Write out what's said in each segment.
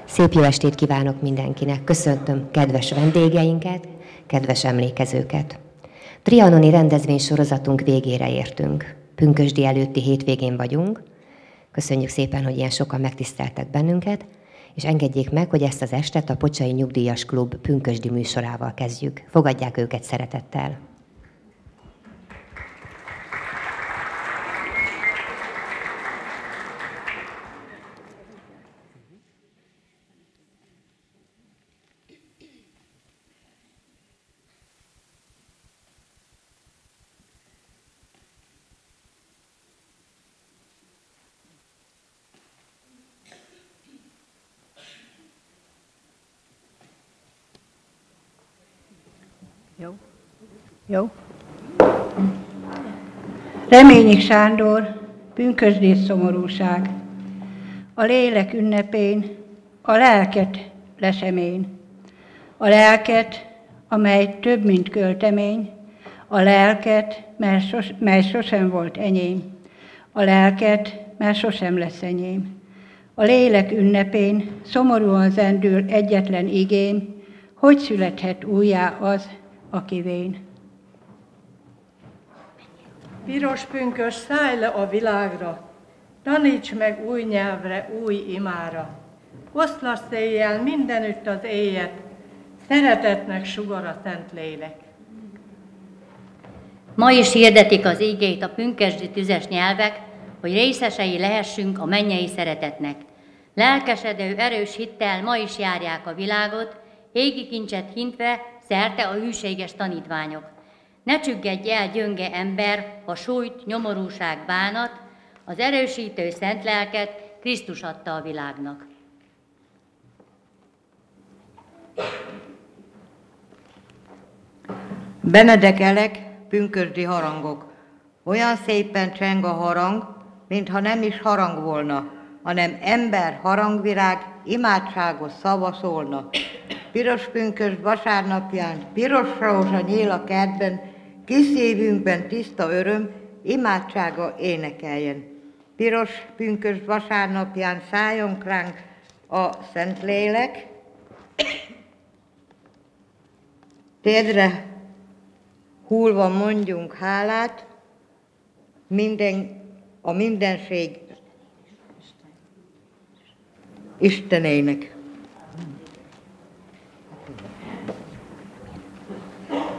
Szép jó estét kívánok mindenkinek. Köszöntöm kedves vendégeinket, kedves emlékezőket. Trianoni rendezvénysorozatunk végére értünk. Pünkösdi előtti hétvégén vagyunk. Köszönjük szépen, hogy ilyen sokan megtiszteltek bennünket, és engedjék meg, hogy ezt az estet a Pocsai Nyugdíjas Klub pünkösdi műsorával kezdjük. Fogadják őket szeretettel. Jó. Reményik Sándor, pünkösdi szomorúság. A lélek ünnepén, a lelket lesemén. A lelket, amely több, mint költemény. A lelket, mely sosem volt enyém. A lelket, mert sosem lesz enyém. A lélek ünnepén szomorúan zendül egyetlen igém, hogy születhet újjá az, aki vén. Piros pünkös, szállj le a világra, taníts meg új nyelvre, új imára. Oszlass éjjel mindenütt az éjjel, szeretetnek sugara Szentlélek. Ma is hirdetik az ígét a pünkösdi tüzes nyelvek, hogy részesei lehessünk a mennyei szeretetnek. Lelkesedő, erős hittel ma is járják a világot, égi kincset hintve szerte a hűséges tanítványok. Ne csüggedj el, gyönge ember, ha sújt, nyomorúság, bánat, az erősítő szent lelket Krisztus adta a világnak. Benedekelek, pünkösdi harangok. Olyan szépen cseng a harang, mintha nem is harang volna, hanem ember harangvirág, imádságos szava szólna. Piros pünkösd vasárnapján, piros rózsa nyíl a kertben, kis szívünkben tiszta öröm, imádsága énekeljen. Piros pünkösd vasárnapján szálljon ránk a Szentlélek, térdre hullva mondjunk hálát, a mindenség Istenének.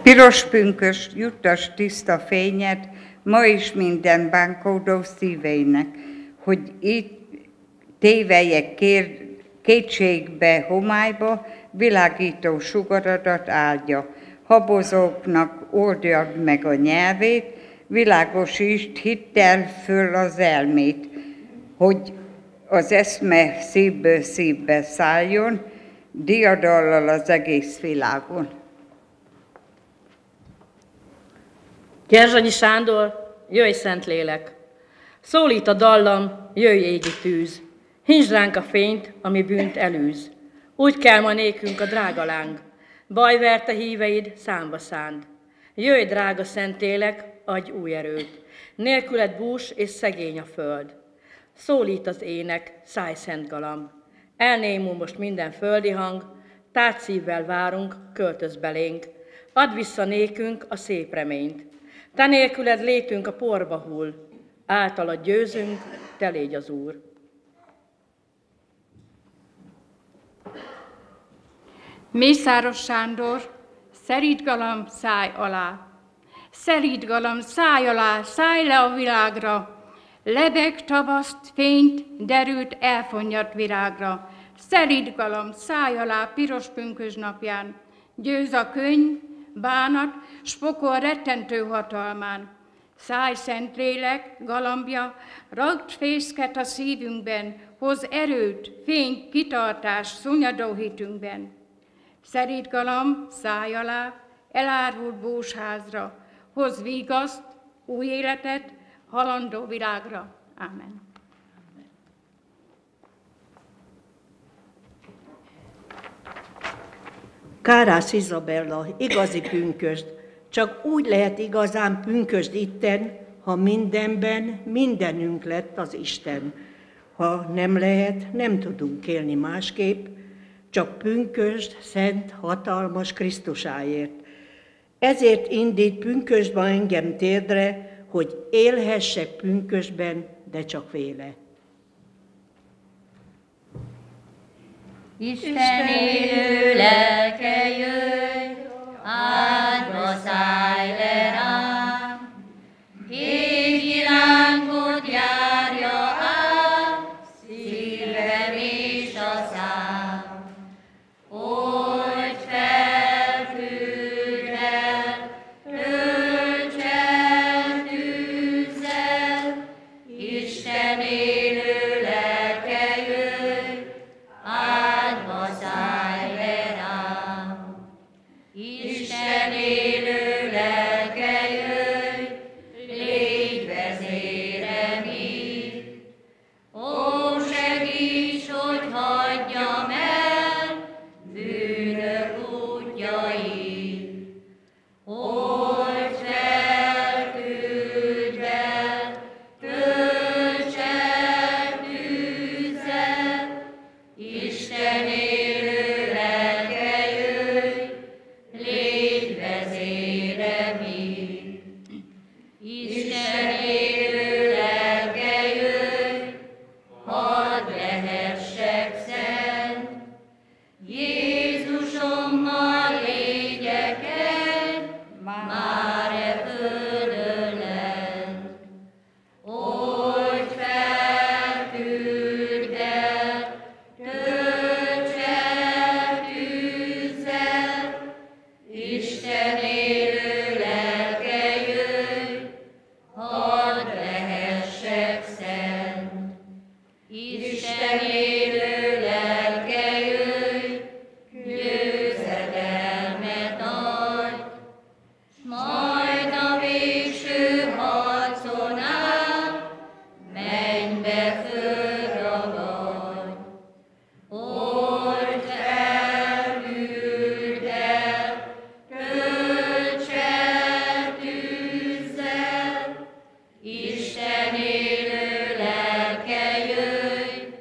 Piros pünkösd, juttas tiszta fényed, ma is minden bánkódó szívének, hogy itt téveljek kétségbe, homályba, világító sugaradat áldja. Habozóknak oldjad meg a nyelvét, világosítsd hittel föl az elmét, hogy az eszme szívből szívbe szálljon, diadallal az egész világon. Gerzsanyi Sándor, jöjj Szentlélek! Szólít a dallam, jöjj égi tűz! Hintsd ránk a fényt, ami bűnt elűz. Úgy kell ma nékünk a drága láng, bajverte híveid számba szánd. Jöjj, drága Szentlélek, adj új erőt, nélküled bús és szegény a föld. Szólít az ének, szállj szent galamb, elnémul most minden földi hang, tárt szívvel várunk, költöz belénk, add vissza nékünk a szép reményt. Te nélküled létünk a porba hull, általad győzünk, te légy az Úr. Mészáros Sándor, szerítgalamb, szállj alá! Szerítgalamb, szállj alá, szállj le a világra! Lebeg tavaszt, fényt, derült, elfonnyat virágra. Szerítgalamb, szállj alá piros pünkösd napján! Győz a könny, bánat, s pokol rettentő hatalmán. Szállj Szentlélek, galambja, ragd fészket a szívünkben, hoz erőt, fényt, kitartást szunnyadó hitünkben. Szerítgalamb, szállj alá, elárvult búsházra, hoz vigaszt, új életet, halandó világra. Ámen. Kárász Izabella, igazi pünkösd. Csak úgy lehet igazán pünkösd itten, ha mindenben mindenünk lett az Isten. Ha nem lehet, nem tudunk élni másképp, csak pünkösd szent, hatalmas Krisztusáért. Ezért indít pünkösdbe engem térdre, hogy élhessek pünkösdben, de csak véle. Isten élő lelke jöjj, áldva szállj le rám, égi lángod járja át, szívem és a szám. Old fel, küld el, tölts el tűzzel, Isten élő lelke jöjj, áldva szállj le rám. Isten élő lelke jöjj, légy vezérem itt. Ó, segíts, hogy hagyjam el bűnök útjait. Old fel, küldj el, tölts el tűzzel, Isten élő lelke jöjj, légy vezérem itt. Isten élő lelke jöjj, hadd lehessek szent, Jézusommal légyek egy, már e földön lent. Old fel, küldj el, tölts el tűzzel, Isten élő lelke jöjj, hadd lehessek szent. Isten élő lelke jöjj, győzedelmet adj, s majd a végső harcon át mennybe fölragadj. Old fel, küld el, tölts el tűzzel, Isten élő lelke jöjj,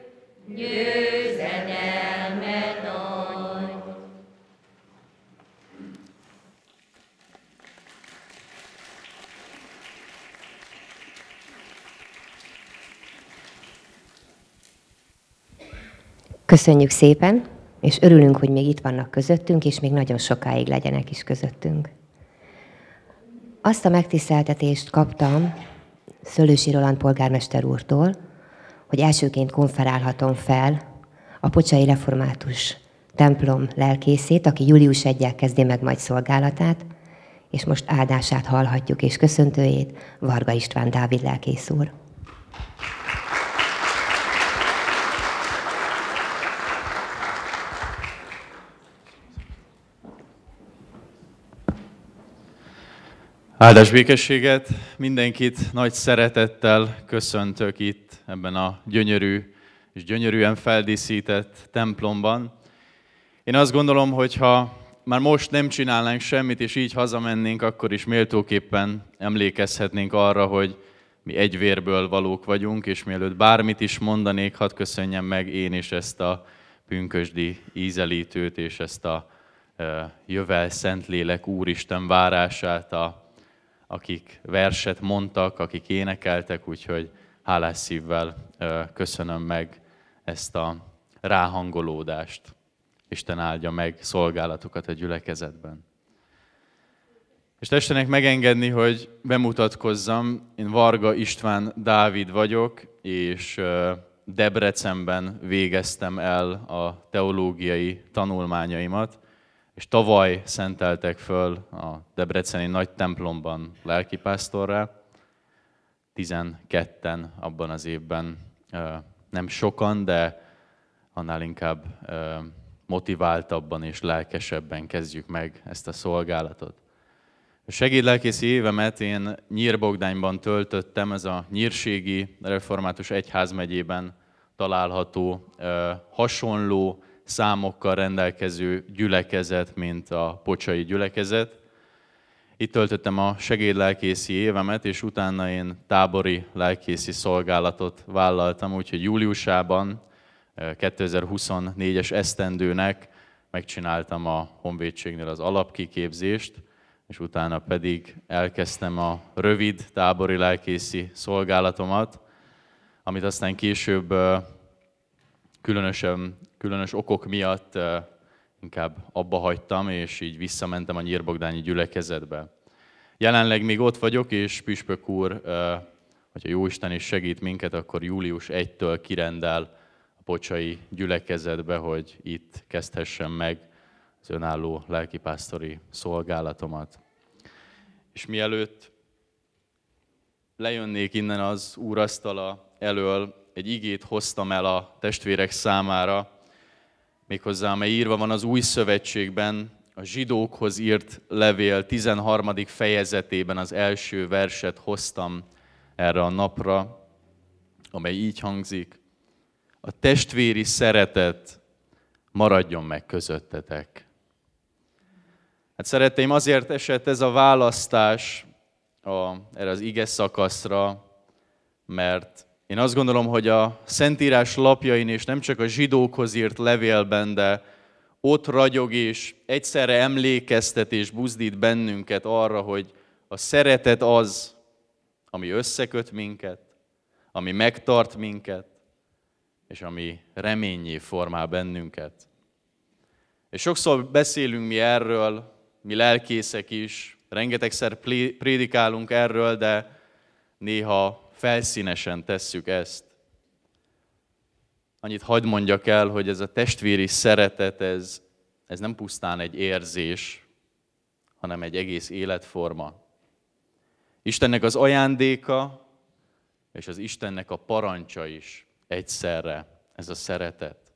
győzedelmet adj. Köszönjük szépen, és örülünk, hogy még itt vannak közöttünk, és még nagyon sokáig legyenek is közöttünk. Azt a megtiszteltetést kaptam Szőlősi Roland polgármester úrtól, hogy elsőként konferálhatom fel a Pocsai Református templom lelkészét, aki július 1-jel kezdi meg majd szolgálatát, és most áldását hallhatjuk, és köszöntőjét Varga István Dávid lelkész úr. Áldás békességet, mindenkit nagy szeretettel köszöntök itt ebben a gyönyörű és gyönyörűen feldíszített templomban. Én azt gondolom, hogy ha már most nem csinálnánk semmit, és így hazamennénk, akkor is méltóképpen emlékezhetnénk arra, hogy mi egy vérből valók vagyunk, és mielőtt bármit is mondanék, hadd köszönjem meg én is ezt a pünkösdi ízelítőt, és ezt a jövel Szentlélek Úristen várását, akik verset mondtak, akik énekeltek, úgyhogy hálás szívvel köszönöm meg ezt a ráhangolódást. Isten áldja meg szolgálatokat a gyülekezetben. És tessenek megengedni, hogy bemutatkozzam. Én Varga István Dávid vagyok, és Debrecenben végeztem el a teológiai tanulmányaimat, és tavaly szenteltek föl a debreceni nagy templomban lelkipásztorrá. 12-en abban az évben, nem sokan, de annál inkább motiváltabban és lelkesebben kezdjük meg ezt a szolgálatot. A segédlelkészi évemet én Nyírbogdányban töltöttem, ez a Nyírségi Református Egyházmegyében található hasonló számokkal rendelkező gyülekezet, mint a pocsai gyülekezet. Itt töltöttem a segédlelkészi évemet, és utána én tábori lelkészi szolgálatot vállaltam, úgyhogy júliusában 2024-es esztendőnek megcsináltam a honvédségnél az alapkiképzést, és utána pedig elkezdtem a rövid tábori lelkészi szolgálatomat, amit aztán később különös okok miatt inkább abba hagytam, és így visszamentem a nyírbogdányi gyülekezetbe. Jelenleg még ott vagyok, és püspök úr, hogyha Jóisten is segít minket, akkor július 1-től kirendel a pocsai gyülekezetbe, hogy itt kezdhessem meg az önálló lelkipásztori szolgálatomat. És mielőtt lejönnék innen az úrasztala elől, egy igét hoztam el a testvérek számára, méghozzá, amely írva van az Új Szövetségben, a zsidókhoz írt levél 13. fejezetében az első verset hoztam erre a napra, amely így hangzik: a testvéri szeretet maradjon meg közöttetek. Hát szeretteim, azért esett ez a választás erre az ige szakaszra, mert én azt gondolom, hogy a Szentírás lapjain, és nem csak a zsidókhoz írt levélben, de ott ragyog és egyszerre emlékeztet és buzdít bennünket arra, hogy a szeretet az, ami összeköt minket, ami megtart minket, és ami reménnyé formál bennünket. És sokszor beszélünk mi erről, mi lelkészek is, rengetegszer prédikálunk erről, de néha felszínesen tesszük ezt. Annyit hadd mondjak el, hogy ez a testvéri szeretet, ez nem pusztán egy érzés, hanem egy egész életforma. Istennek az ajándéka, és az Istennek a parancsa is egyszerre, ez a szeretet.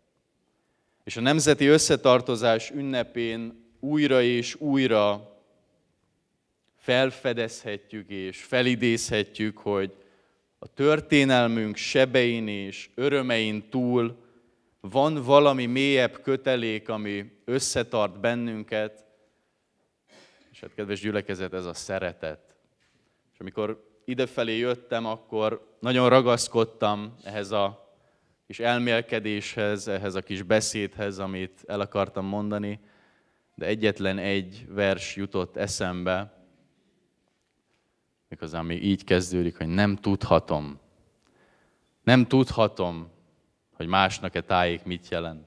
És a nemzeti összetartozás ünnepén újra és újra felfedezhetjük és felidézhetjük, hogy a történelmünk sebein és örömein túl van valami mélyebb kötelék, ami összetart bennünket, és hát kedves gyülekezet, ez a szeretet. És amikor idefelé jöttem, akkor nagyon ragaszkodtam ehhez a kis elmélkedéshez, ehhez a kis beszédhez, amit el akartam mondani, de egyetlen egy vers jutott eszembe, méghozzá ami így kezdődik, hogy nem tudhatom, hogy másnak tájék mit jelent.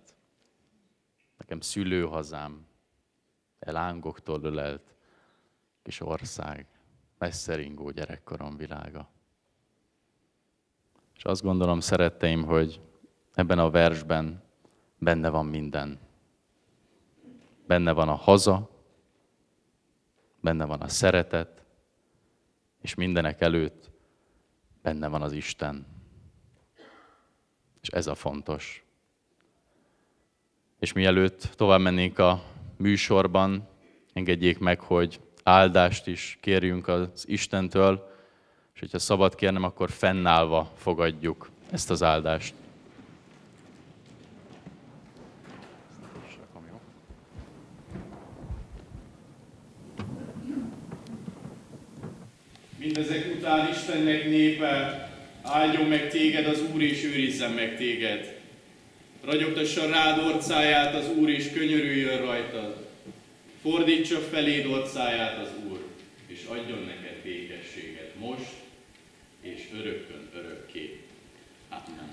Nekem szülőhazám, elángoktól ölelt kis ország, messze ringó gyerekkorom világa. És azt gondolom, szeretteim, hogy ebben a versben benne van minden. Benne van a haza, benne van a szeretet, és mindenek előtt benne van az Isten. És ez a fontos. És mielőtt tovább mennénk a műsorban, engedjék meg, hogy áldást is kérjünk az Istentől, és hogyha szabad kérnem, akkor fennállva fogadjuk ezt az áldást. Mindezek után Istennek népe, áldjon meg téged az Úr, és őrizzen meg téged. Ragyogtassa rád orcáját az Úr, és könyörüljön rajtad. Fordítsa feléd orcáját az Úr, és adjon neked békességet most, és örökkön örökké. Amen.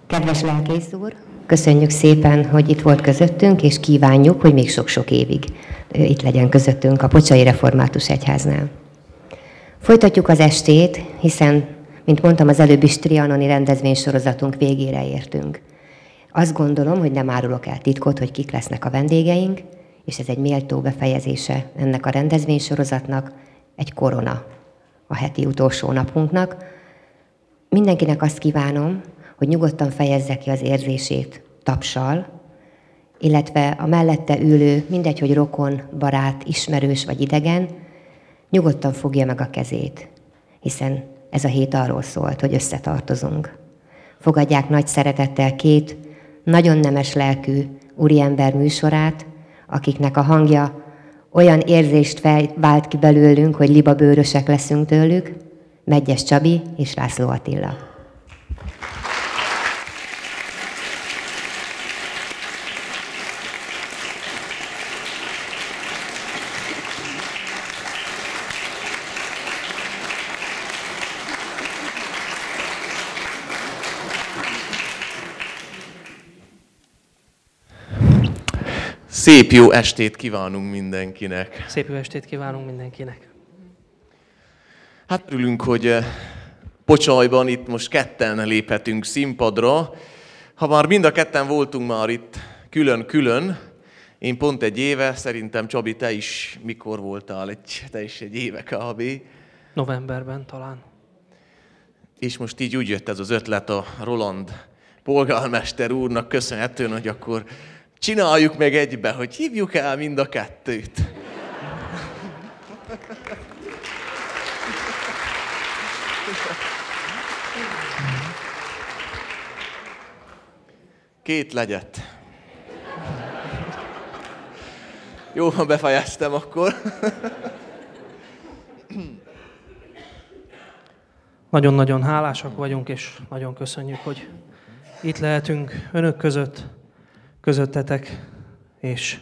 Kedves lelkész úr, köszönjük szépen, hogy itt volt közöttünk, és kívánjuk, hogy még sok-sok évig itt legyen közöttünk a Pocsai Református Egyháznál. Folytatjuk az estét, hiszen, mint mondtam, az előbb is trianoni rendezvénysorozatunk végére értünk. Azt gondolom, hogy nem árulok el titkot, hogy kik lesznek a vendégeink, és ez egy méltó befejezése ennek a rendezvénysorozatnak, egy korona a heti utolsó napunknak. Mindenkinek azt kívánom, hogy nyugodtan fejezze ki az érzését tapssal, illetve a mellette ülő, mindegy, hogy rokon, barát, ismerős vagy idegen, nyugodtan fogja meg a kezét, hiszen ez a hét arról szólt, hogy összetartozunk. fogadják nagy szeretettel két nagyon nemes lelkű úriember műsorát, akiknek a hangja olyan érzést vált ki belőlünk, hogy libabőrösek leszünk tőlük, Medgyes Csabi és László Attila. Szép jó estét kívánunk mindenkinek. Szép jó estét kívánunk mindenkinek. Hát örülünk, hogy Pocsajban itt most ketten léphetünk színpadra. Ha már mind a ketten voltunk már itt külön-külön, én pont egy éve, szerintem Csabi, te is mikor voltál? Te is egy éve kb. Novemberben talán. És most így úgy jött ez az ötlet a Roland polgármester úrnak köszönhetően, hogy akkor csináljuk meg egybe, hogy hívjuk el mind a kettőt. Két legyet. Jó, ha befejeztem akkor. Nagyon-nagyon hálásak vagyunk, és nagyon köszönjük, hogy itt lehetünk önök közöttetek, és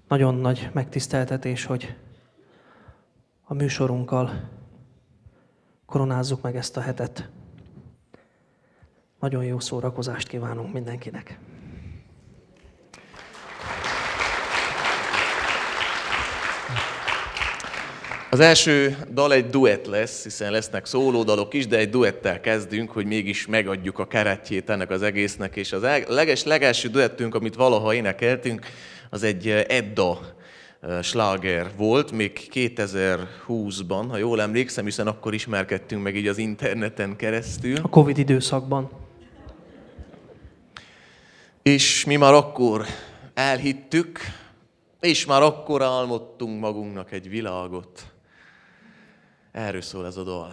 nagyon nagy megtiszteltetés, hogy a műsorunkkal koronázzuk meg ezt a hetet. Nagyon jó szórakozást kívánunk mindenkinek. Az első dal egy duett lesz, hiszen lesznek szólódalok is, de egy duettel kezdünk, hogy mégis megadjuk a keretjét ennek az egésznek, és az legelső duettünk, amit valaha énekeltünk, az egy Edda sláger volt, még 2020-ban, ha jól emlékszem, hiszen akkor ismerkedtünk meg így az interneten keresztül. A Covid időszakban. És mi már akkor elhittük, és már akkor álmodtunk magunknak egy világot. Erről szól ez a dal.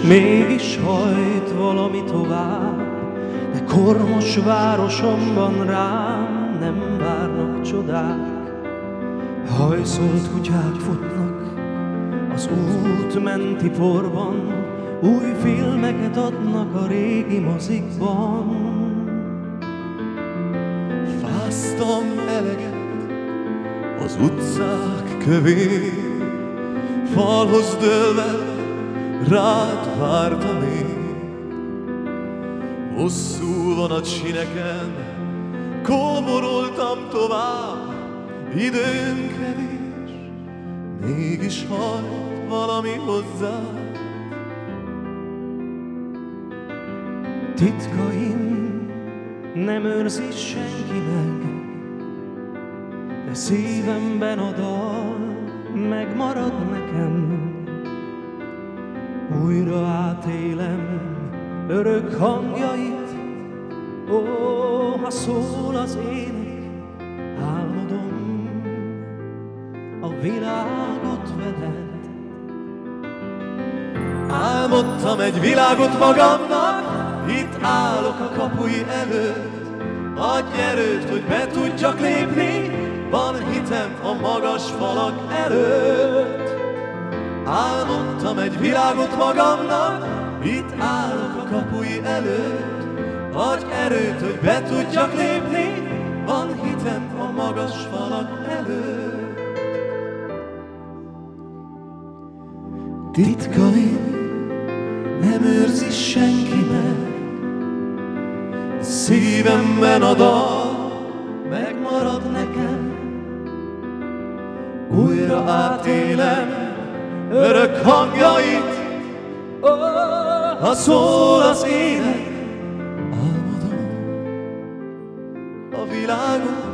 Mégis hajt valami tovább, de kormos városomban rám nem várnak csodák. Hajszolt kutyák futnak az út menti porban, új filmeket adnak a régi mozikban. Fáztam eleget az utcák kövén, falhoz dőlve rád vártam én. Hosszú vonatsineken kóboroltam tovább, időm kevés, mégis hajt valami hozzá. Titkaim nem őrzi senki meg, de szívemben a dal megmarad nekem. Újra átélem örök hangjait, ó, ha szól az ének, álmodom a világot veled. Álmodtam egy világot magamnak, itt állok a kapui előtt. Adj erőt, hogy be tudjak lépni, van hitem a magas falak előtt. Álmodtam egy világot magamnak, itt állok a kapui előtt. Adj erőt, hogy be tudjak lépni, van hitem a magas falak előtt. Titkaim nem őrzi senki meg. Szívemben a dal megmarad nekem, újra átélem örök hangjait, ha szól az ének, álmodom a világot.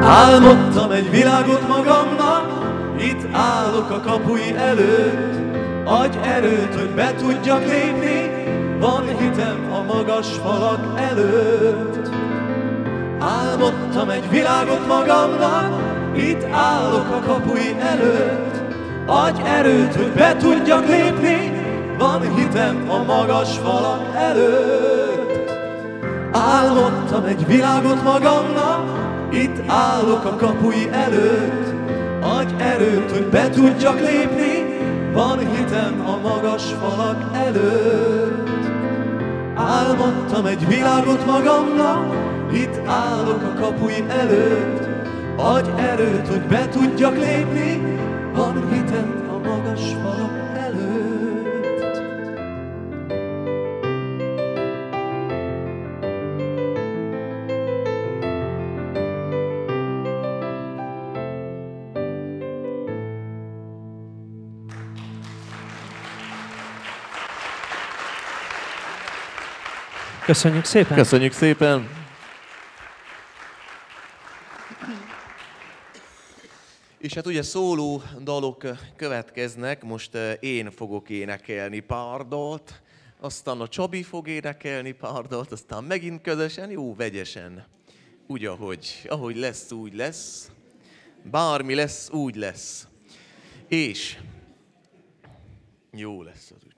Álmodtam egy világot magamnak, itt állok a kapui előtt. Adj erőt, hogy be tudjak lépni, van hitem a magas falak előtt. Álmodtam egy világot magamnak, itt állok a kapui előtt. Adj erőt, hogy be tudjak lépni, van hitem a magas falak előtt. Álmodtam egy világot magamnak, itt állok a kapui előtt. Adj erőt, hogy be tudjak lépni, van hitem a magas falak előtt. Álmodtam egy világot magamnak, itt állok a kapui előtt. Adj erőt, hogy be tudjak lépni, van hitem a magas falak előtt. Köszönjük szépen! Köszönjük szépen! És hát ugye szóló dalok következnek, most én fogok énekelni pár dalt, aztán a Csabi fog énekelni pár dalt, aztán megint közösen, jó, vegyesen. Úgy, ahogy lesz, úgy lesz. Bármi lesz, úgy lesz. És jó lesz az úgy.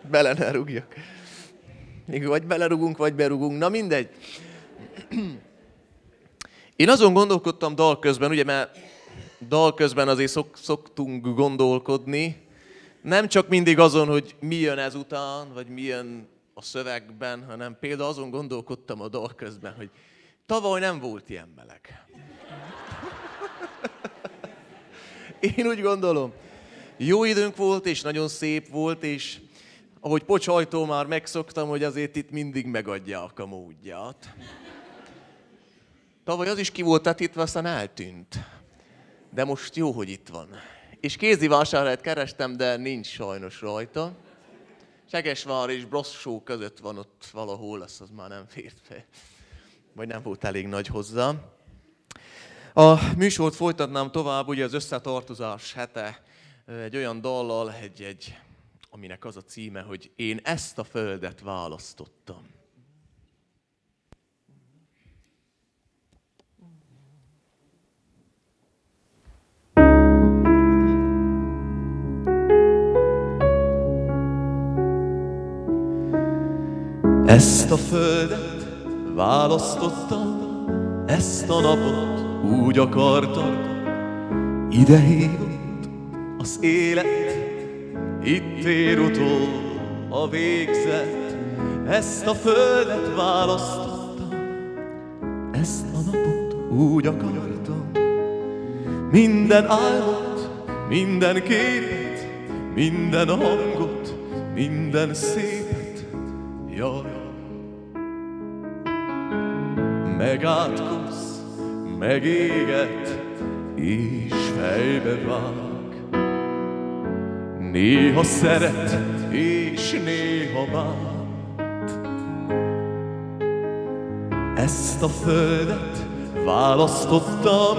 Bele ne rúgjak. Vagy belerugunk, vagy berugunk, na mindegy. Én azon gondolkodtam dal közben, ugye, mert dal közben azért szoktunk gondolkodni, nem csak mindig azon, hogy mi jön ezután, vagy mi jön a szövegben, hanem például azon gondolkodtam a dal közben, hogy tavaly nem volt ilyen meleg. Én úgy gondolom, jó időnk volt, és nagyon szép volt, és ahogy Pocsajtó már megszoktam, hogy azért itt mindig megadják a módját. Tavaly az is ki volt tetítve, aztán eltűnt. De most jó, hogy itt van. És Kézdivásárhelyet kerestem, de nincs sajnos rajta. Segesvár és Brassó között van ott valahol, az már nem fért fel. Vagy nem volt elég nagy hozzá. A műsort folytatnám tovább, ugye az összetartozás hete egy olyan dallal, aminek az a címe, hogy Én ezt a földet választottam. Ezt a földet választottam, ezt a napot úgy akartam, ide hívott az élet, itt ér utol a végzet. Ezt a földet választottam, ezt a napot úgy akartam, minden álmot, minden képet, minden hangot, minden szépet, jaj. Megátkoz, megéget, és fejbe vág. Néha szeret, és néha bánt. Ezt a földet választottam,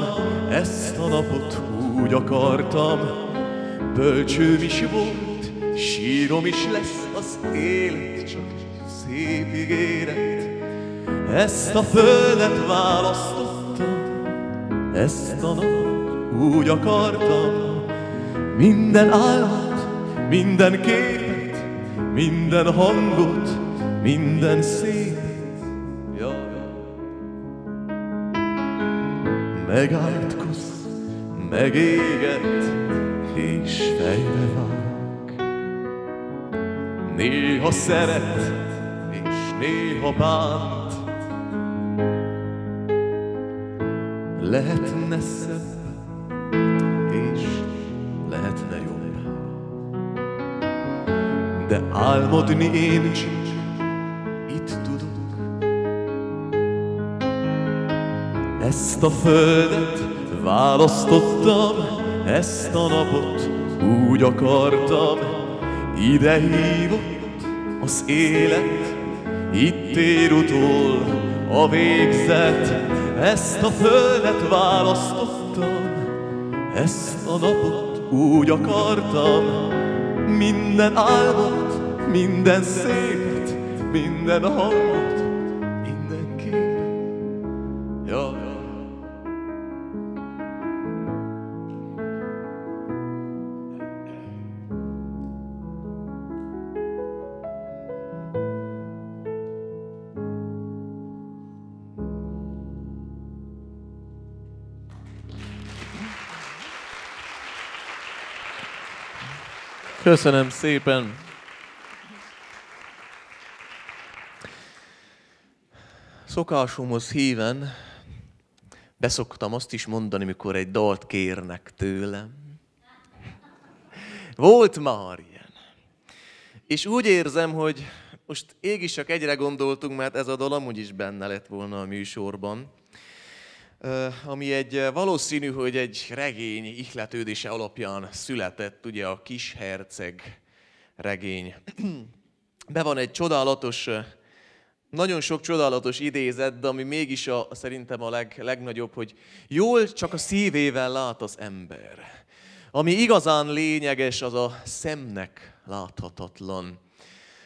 ezt a napot úgy akartam. Bölcsőm is volt, sírom is lesz, az élet csak szép ígéret. Ezt a földet választottam, ezt a napot úgy akartam. Minden álmat, minden képet, minden hangot, minden szépet, jaj. Megátkoz, megéget, és fejbe vág. Néha szeret, és néha bánt. lehetne szebb, és lehetne jobb. De álmodni én csak itt tudok. Ezt a földet választottam, ezt a napot úgy akartam, ide hívott az élet, itt ér utol a végzet. Ezt a földet választottam, ezt a napot úgy akartam, minden álmot, minden szépet, minden hangot, minden képet. Jaj. Köszönöm szépen! Szokásomhoz híven beszoktam azt is mondani, mikor egy dalt kérnek tőlem. Volt már ilyen. És úgy érzem, hogy most ég is csak egyre gondoltunk, mert ez a dal amúgy is benne lett volna a műsorban. Ami egy valószínű, hogy egy regény ihletődése alapján született, ugye a Kis herceg regény. Be van egy csodálatos, nagyon sok csodálatos idézet, de ami mégis szerintem a legnagyobb, hogy jól csak a szívével lát az ember. Ami igazán lényeges, az a szemnek láthatatlan.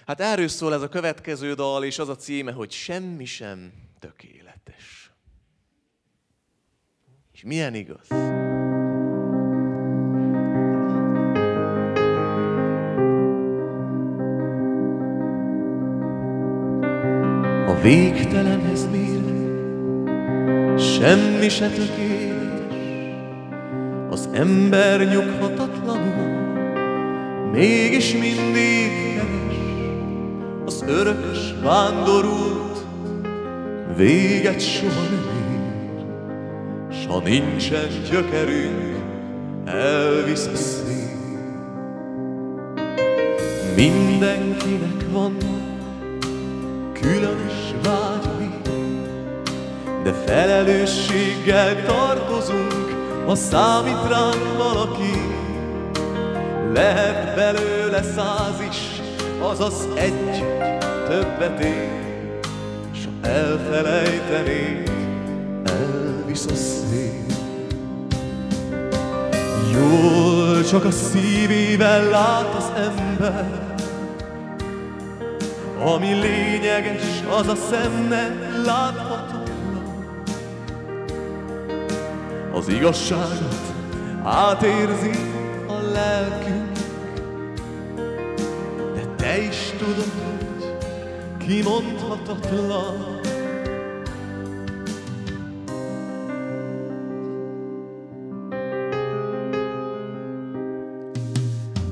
Hát erről szól ez a következő dal, és az a címe, hogy semmi sem tökéletes. És milyen igaz? A végtelenhez mérve semmi se tökéletes, az ember nyughatatlanul mégis mindig keres. Az örökös vándorút véget soha nem ér, s ha nincsen gyökerünk, elvisz a szél. Mindenkinek van különös vágyai, de felelősséggel tartozunk, ha számít ránk valaki. Lehet belőle 100 is, azaz egy többet ér, s ha elfelejtenéd, elvisz a szél. Jól csak a szívével lát az ember, ami lényeges, az a szemnek láthatatlan. Az igazságot átérzi a lelkünk, de te is tudod, hogy kimondhatatlan.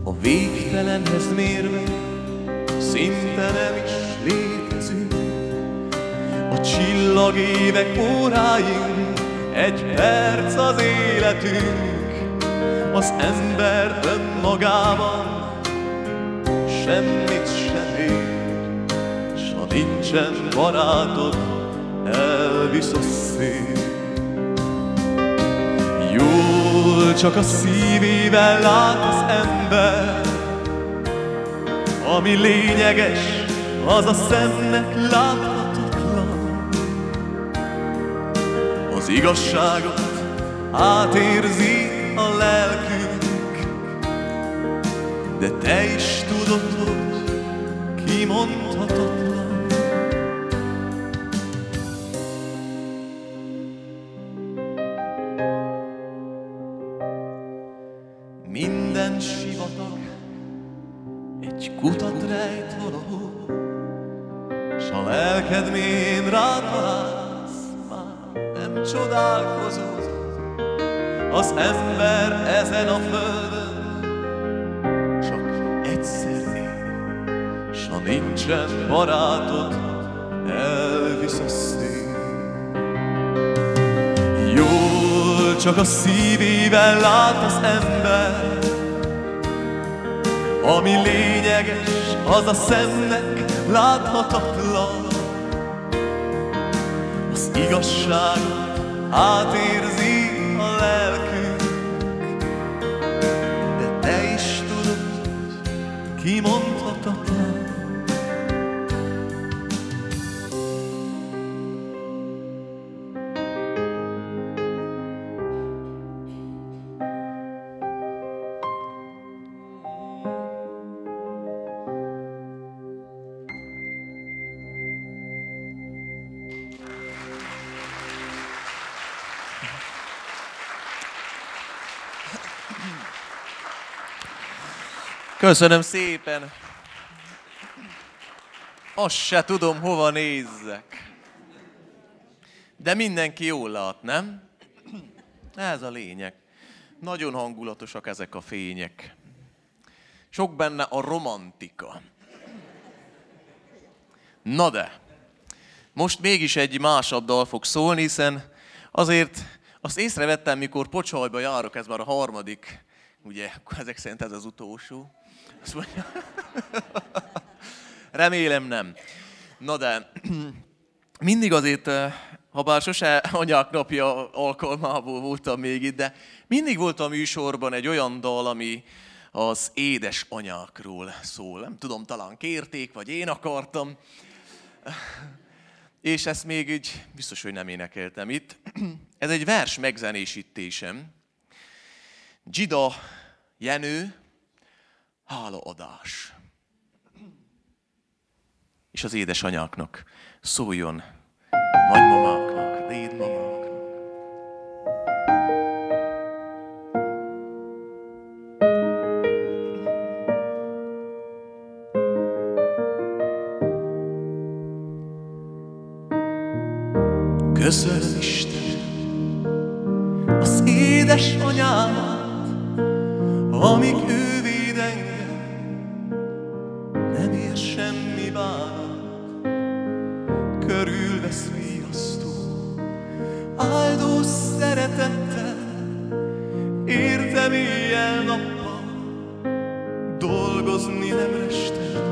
A végtelenhez mérve szinte nem is létezünk. A csillagévek óráink, egy perc az életünk. Az ember önmagában semmit sem ér, s ha nincsen barátod, elvisz a szél. Jól csak a szívével lát az ember, ami lényeges, az a szemnek láthatatlan. Az igazságot átérzi a lelkünk, de te is tudod, hogy kimondhatatlan. Minden sivatag egy kutat rejt valahol, s ha lelked mélyen rátalálsz, már nem csodálkozol. Az ember ezen a földön csak egyszer él, s ha nincsen barátod, elvisz a szél. Jó csak a szívével lát az ember. Ami lényeges, az a szemnek láthatatlan. Az igazságot átérzi a lelkünk, de te is tudod, kimondhatatlan. Köszönöm szépen! Azt se tudom, hova nézzek. De mindenki jól lát, nem? Ez a lényeg. Nagyon hangulatosak ezek a fények. Sok benne a romantika. Na de, most mégis egy másabb dal fog szólni, hiszen azért azt észrevettem, mikor Pocsolyba járok, ez már a harmadik, ugye, ezek szerint ez az utolsó. Azt mondja, remélem nem. Na de, mindig azért, ha bár sose anyák napja alkalmából voltam még itt, de mindig volt a műsorban egy olyan dal, ami az édesanyákról szól. Nem tudom, talán kérték, vagy én akartam. És ezt még így biztos, hogy nem énekeltem itt. Ez egy vers megzenésítésem. Dzsida Jenő, hálaadás. És az édesanyáknak szóljon, nagymamáknak, dédmamáknak. Köszönöm Isten az édesanyámat, amíg ő véd engem, nem ér semmi bánat. Körülvesz riasztó, áldó szeretettel, értem éjjel-nappal, dolgozni nem restem.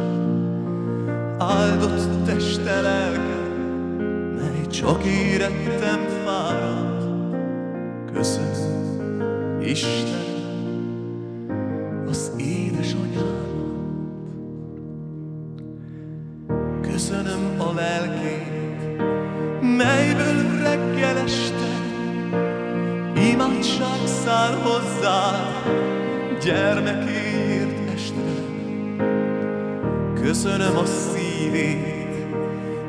Áldott teste lelkem, mely csak érettem fáradt. Köszönöm Isten az édesanyámat. Köszönöm a lelkét, melyből reggel este imádság száll hozzád, gyermekéért este. Köszönöm a szívét,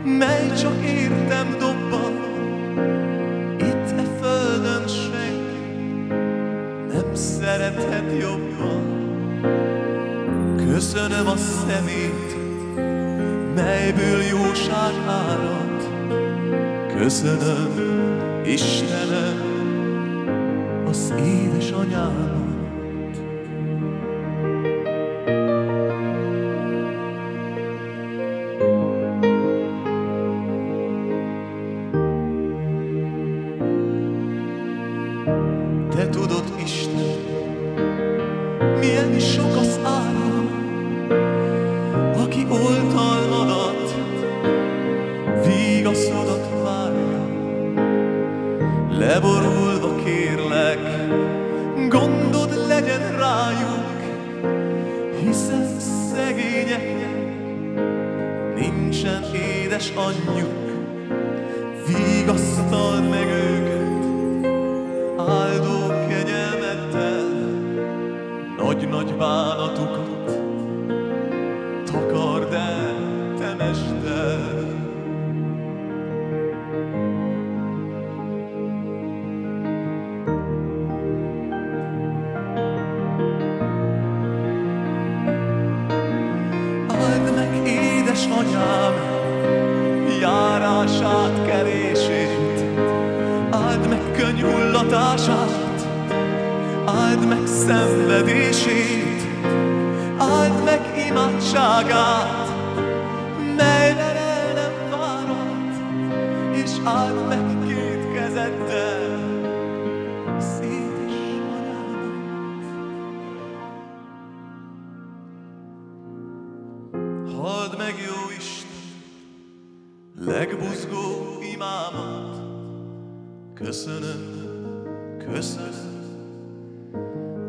mely csak értem dobban, itt e földön senki nem szerethet jobban. Köszönöm a szemét, melyből jóság árad. Köszönöm Istenem az édesanyámat. Te tudod, Isten, milyen sok az ára, aki oltalmadat, vigaszodat várja. Leborulva kérlek, gondod legyen rájuk, hiszen szegényeknek nincsen édes anyjuk. Vigasztald meg őket áldó kegyelmeddel, nagy-nagy bánatukat takard el, temesd el. Áld meg édesanyám járását, kerését, áld meg könyhullatását, áld meg szenvedését, áld meg imádságát, melyben el nem várhat, és áld meg két kezeddel legbuzgó imámat. Köszönöm, köszönöm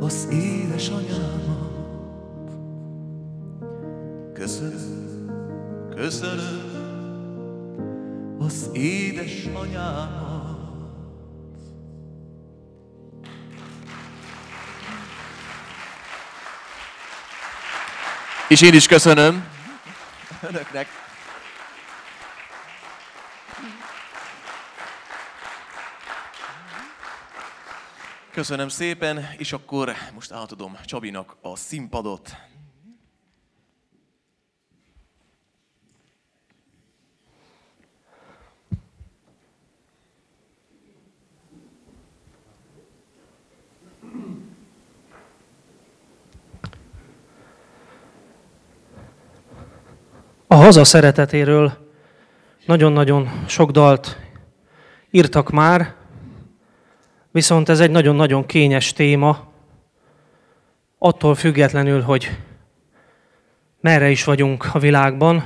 az édesanyámat. Köszönöm, köszönöm az édesanyámat. És én is köszönöm önöknek. Köszönöm szépen, és akkor most átadom Csabinak a színpadot. A haza szeretetéről nagyon-nagyon sok dalt írtak már, viszont ez egy nagyon-nagyon kényes téma, attól függetlenül, hogy merre is vagyunk a világban.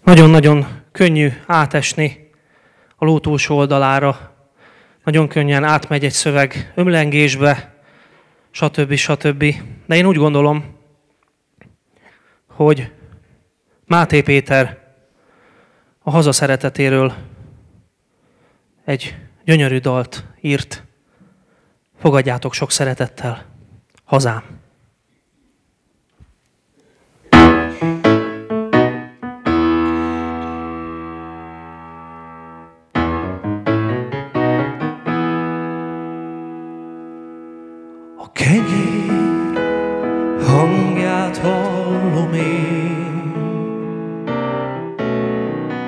Nagyon-nagyon könnyű átesni a ló túlsó oldalára, nagyon könnyen átmegy egy szöveg ömlengésbe, stb. De én úgy gondolom, hogy Máté Péter a haza szeretetéről egy gyönyörű dalt írt. Fogadjátok sok szeretettel, hazám! A kenyér hangját hallom én,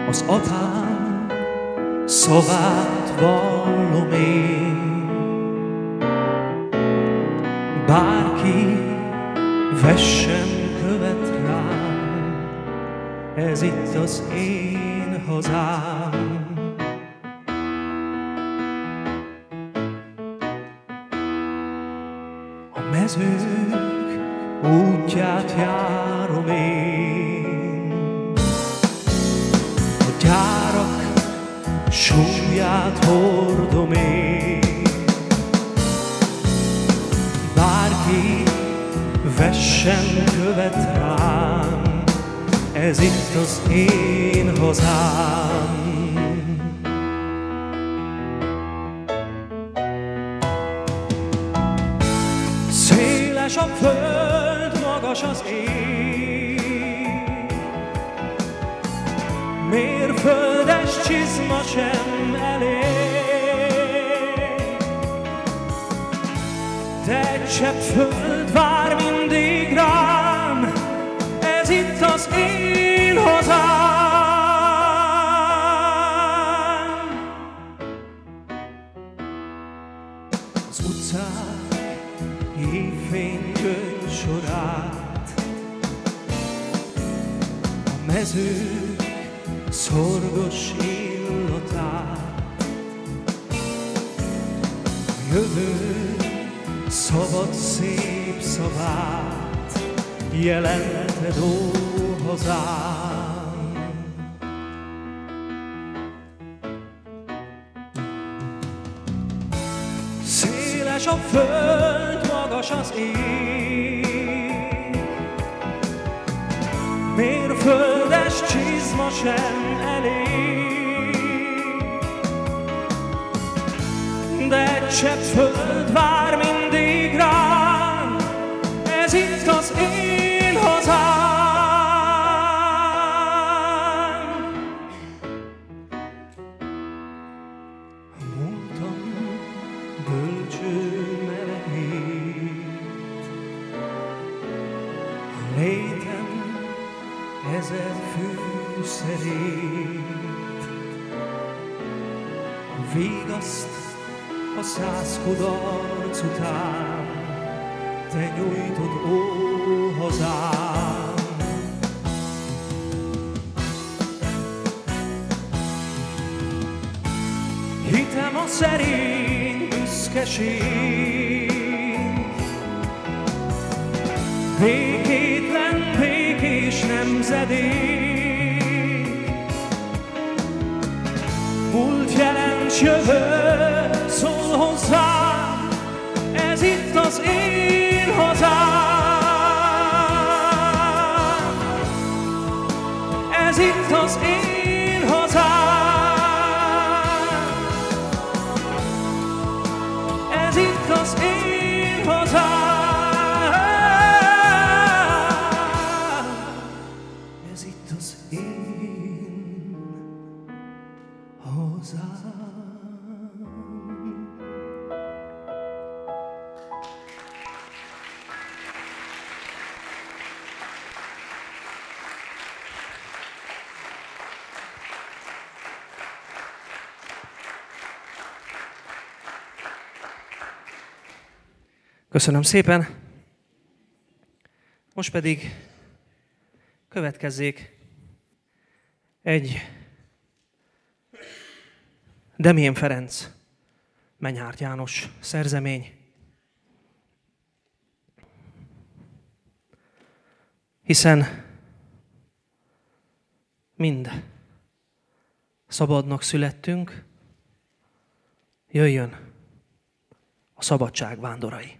az apám szavát vallom én. Bárki vessen követ rám, ez itt az én hazám. A mezők útját járom én, a gyárak súlyát hordom én. Bárki vessen követ rám, ez itt az én hazám. Széles a föld, magas az ég, mérföldes csizma sem elég, de egy csepp föld vár mindig rám, ez itt az én hazám. Az utcák évfény könyv sorát, a mezők szorgos illatát, a jövő szabad szép szavát jelented, ó hazám. Széles a föld, magas az ég, mérföldes csizma sem elég, de egy csepp föld vár mindig rám, ez itt az én hazám. A múltam bölcső melegít, a létem ezer fűszerét, a vigaszt a 100 kudarc után te nyújtod, ó hazám. Hitem a szerény büszkeség, békét nemzedék. Múlt, jelen, jövő szól hozzám, ez itt az én hazám. Ez itt az én hazám. Ez itt az én hazám. Ez itt az én hazám. Köszönöm szépen. Most pedig következzék egy Demjén Ferenc, Menyhárt János szerzemény. Hiszen mind szabadnak születtünk, jöjjön a szabadság vándorai.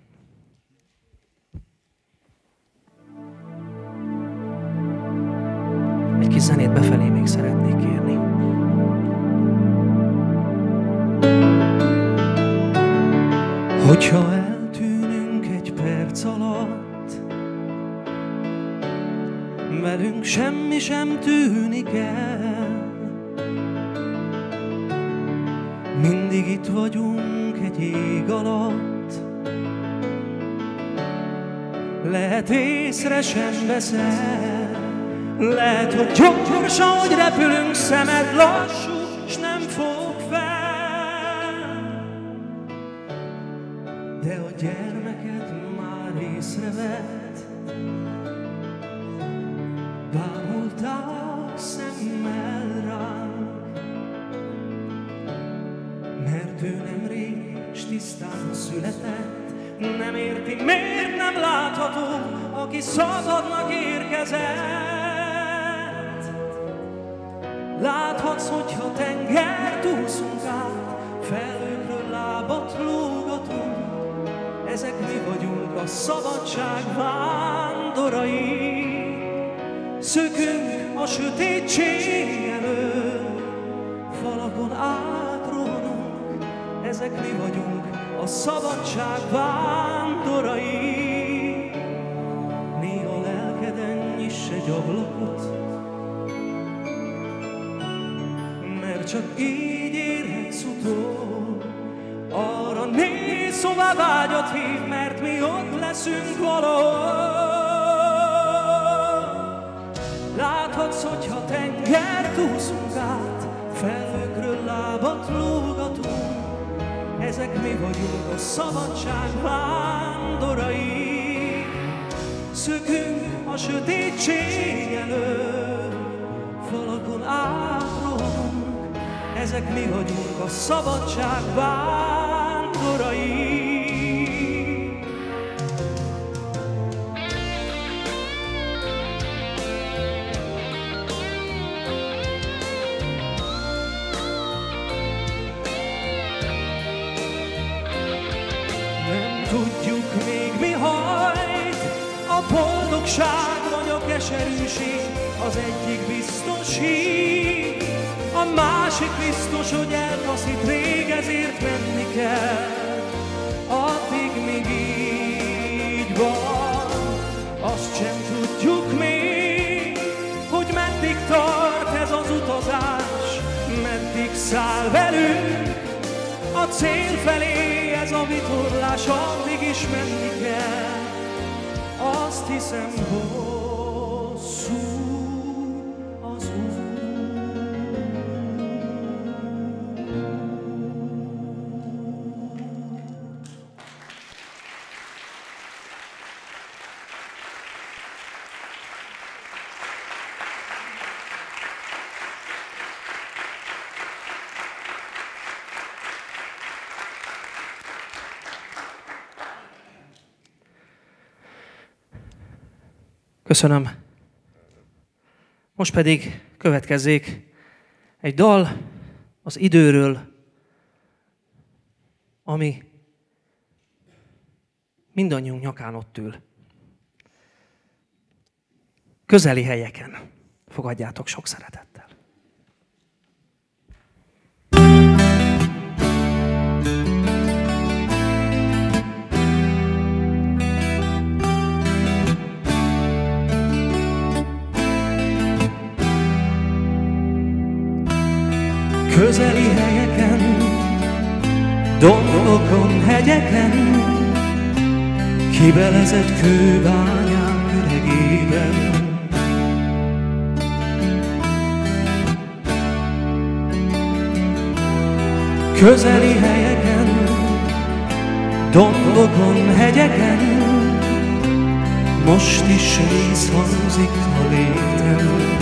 Egy kis zenét befelé még szeretnék kérni. Hogyha eltűnünk egy perc alatt, velünk semmi sem tűnik el. Mindig itt vagyunk egy ég alatt, lehet észre sem veszel. Lehet, hogy gyors, ahogy repülünk, szemed lassú, s nem fog fel. De a gyermeked már észrevett, bámulták szemmel ránk, mert ő nemrég s tisztán született. Nem érti, miért nem látható, aki szabadnak érkezett. Láthatsz, hogyha tengert úszunk át, felőkről lábat lógatunk, ezek mi vagyunk, a szabadság vándorai. Szökünk a sötétség elől, falakon átrohanunk, ezek mi vagyunk, a szabadság vándorai. Néha lelkeden nyiss egy ablakot, mert csak így érhetsz utol. Arra nézz, hová vágyat hív, mert mi ott leszünk valahol. Láthatsz, hogyha tengert úszunk át, felhőkről lábat lógatunk, ezek mi vagyunk, a szabadság vándorai. Szökünk a sötétség elől, falakon átrohanunk, ezek mi vagyunk, a szabadság vándorai. Tudjuk még mi hajt, a boldogság vagy a keserűség, az egyik biztos hír, a másik biztos, hogy eltaszít rég, ezért menni kell. Addig még így van, azt sem tudjuk még, hogy meddig tart ez az utazás, meddig száll velünk a cél felé, ez a vitorlás, addig is menni kell. Azt hiszem, hosszú az út. Köszönöm. Most pedig következzék egy dal az időről, ami mindannyiunk nyakán ott ül. Közeli helyeken. Fogadjátok sok szeretettel. Közeli helyeken, dombokon, hegyeken, kibelezett kőbányák üregében. Közeli helyeken, dombokon, hegyeken, most is vízhangzik a légten.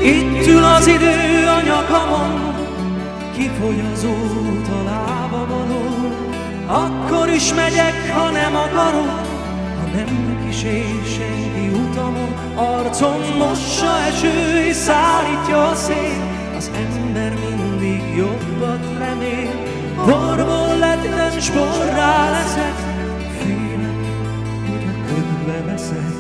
Itt ül az idő a nyakamon, kifogy az út a lábam alól. Akkor is megyek, ha nem akarok, ha nem kísér senki utamon. Arcom mossa eső és szállítja a szél, az ember mindig jobbat remél. Borból lettem, s borrá leszek, félek, hogy a ködbe veszek.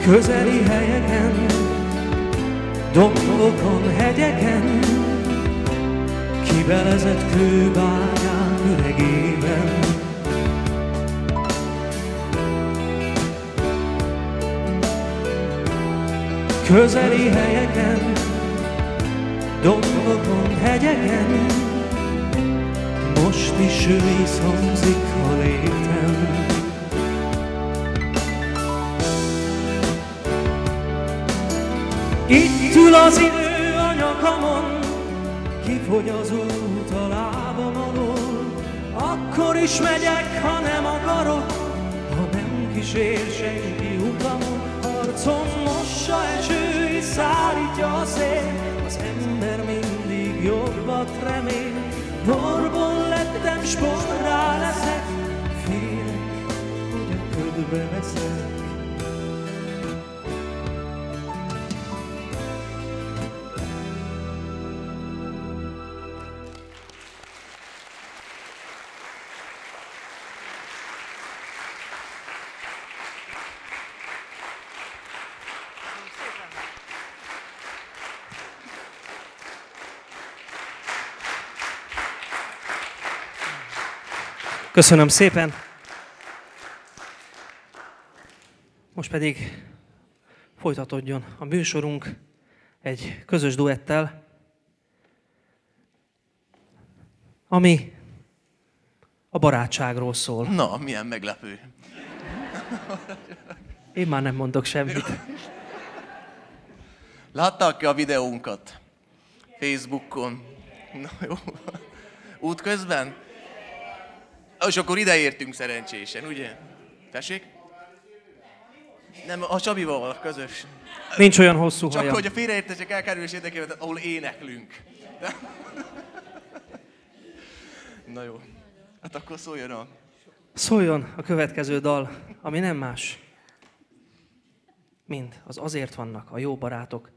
Közeli helyeken, dombokon, hegyeken, kibelezett kőbányák üregében. Közeli helyeken, dombokon, hegyeken, most is vízhangzik a légten. Itt ül az idő a nyakamon, kifogy az út a lábam alól. Akkor is megyek, ha nem akarok, ha nem kísér senki utamon. Arcom mossa eső és szállítja a szél, az ember mindig jobbat remél. Borból lettem, s borrá leszek, félek, hogy a ködbe veszek. Köszönöm szépen. Most pedig folytatódjon a műsorunk egy közös duettel, ami a barátságról szól. Na, milyen meglepő. Én már nem mondok semmit. Látták-e a videónkat Facebookon? Na jó. Útközben? És akkor ide értünk szerencsésen, ugye? Tessék? Nem, a Csabival közös. Nincs olyan hosszú haja. Csak hogy a félreértések elkerülés érdekében, ahol éneklünk. Na jó. Hát akkor szóljon a... Szóljon a következő dal, ami nem más, mint az Azért vannak a jó barátok.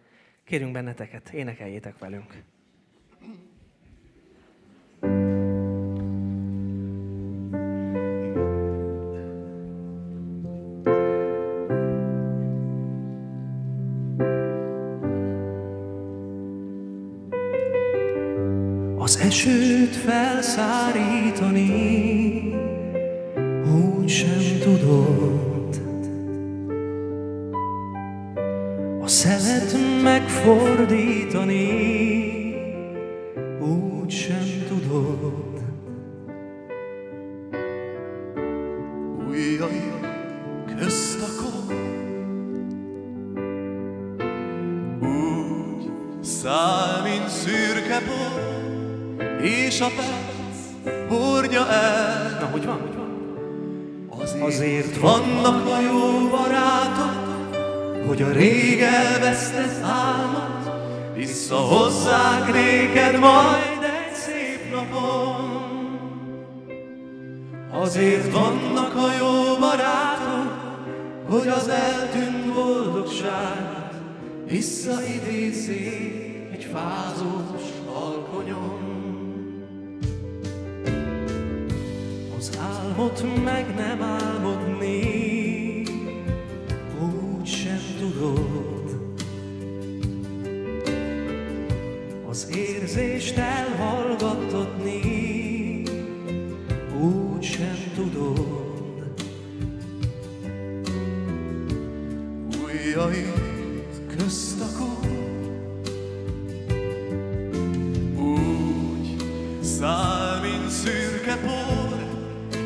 Kérünk benneteket, énekeljétek velünk. Az esőt felszárítani úgy sem tudod, a szelet megfordítani úgy sem tudod. Ujjai közt akar, úgy száll, mint szürke por, és a perc hordja el. Na, hogy van? Az Azért vannak a jó barátok, hogy a rég elvesztett álmot visszahozzák néked majd egy szép napon. Azért vannak a jó barátok, hogy az eltűnt boldogságot visszaidézzék egy fázós alkonyon. Az álmot meg nem álmodni, úgy sem tudod. Az érzést elhallgattatni, úgy sem tudod. Ujjait közt akar, úgy száll, mint szürke por,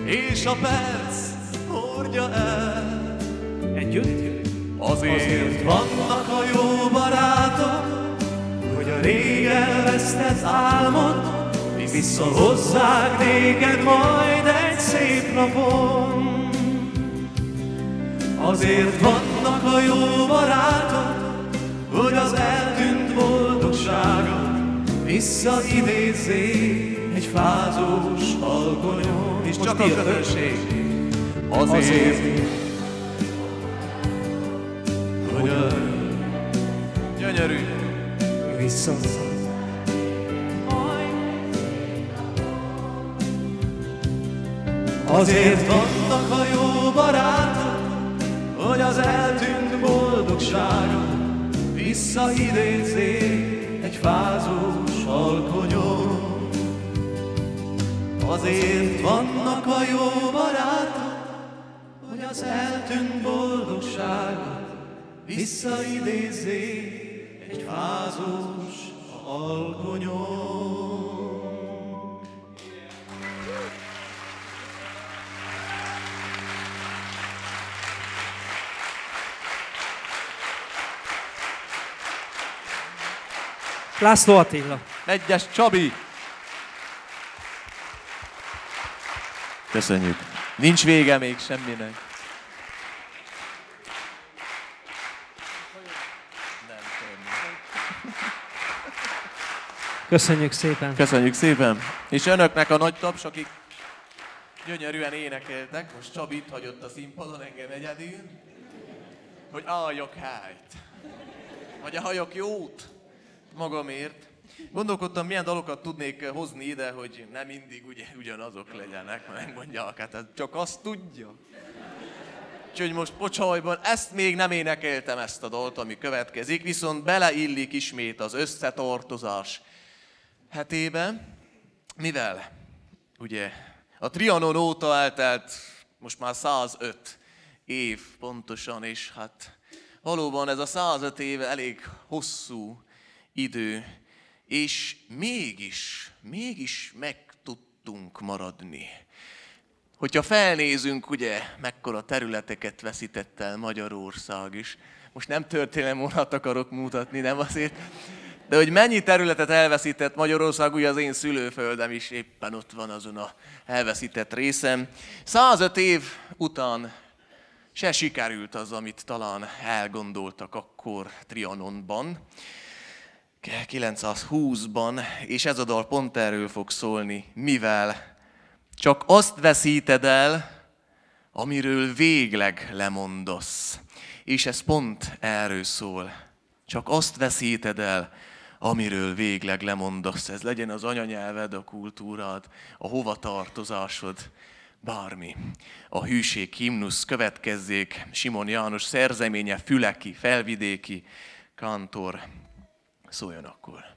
és a perc hordja el. Együtt? Azért vannak a jó barátok, hogy a rég elvesztett álmot visszahozzák néked majd egy szép napon. Azért vannak a jó barátok, hogy az eltűnt boldogságot visszaidézzék egy fázós alkonyon. És csak a közönség. Azért, hogy a gyönyörű visszahozzák. Azért vannak a jó barátok, hogy az eltűnt boldogságot visszaidézzék egy fázós alkonyon. Azért vannak a jó barátok, hogy az eltűnt boldogságot visszaidézzék egy fázós alkonyon. László Attila. Egyes Csabi. Köszönjük. Nincs vége még semminek. Köszönjük szépen. Köszönjük szépen. És önöknek a nagy taps, akik gyönyörűen énekeltek. Most Csabi itt hagyott a színpadon engem egyedül, hogy álljak helyt. Vagy a hajak jót magamért. Gondolkodtam, milyen dalokat tudnék hozni ide, hogy nem mindig ugyanazok legyenek, megmondják, hát csak azt tudja. Úgyhogy most Pocsajban ezt még nem énekeltem, ezt a dalt, ami következik, viszont beleillik ismét az összetartozás hetébe, mivel ugye a Trianon óta eltelt most már 105 év pontosan, és hát valóban ez a 105 év elég hosszú idő, és mégis meg tudtunk maradni. Hogyha felnézünk, ugye, mekkora területeket veszített el Magyarország is. Most nem történelemvonat akarok mutatni, nem azért, de hogy mennyi területet elveszített Magyarország, ugye az én szülőföldem is éppen ott van azon a elveszített részem. 105 év után se sikerült az, amit talán elgondoltak akkor Trianonban, 920-ban, és ez a dal pont erről fog szólni, mivel csak azt veszíted el, amiről végleg lemondasz. És ez pont erről szól. Csak azt veszíted el, amiről végleg lemondasz. Ez legyen az anyanyelved, a kultúrád, a hovatartozásod, bármi. A hűség himnusz következzék, Simon János szerzeménye, füleki, felvidéki kántor. Szóljon akkor.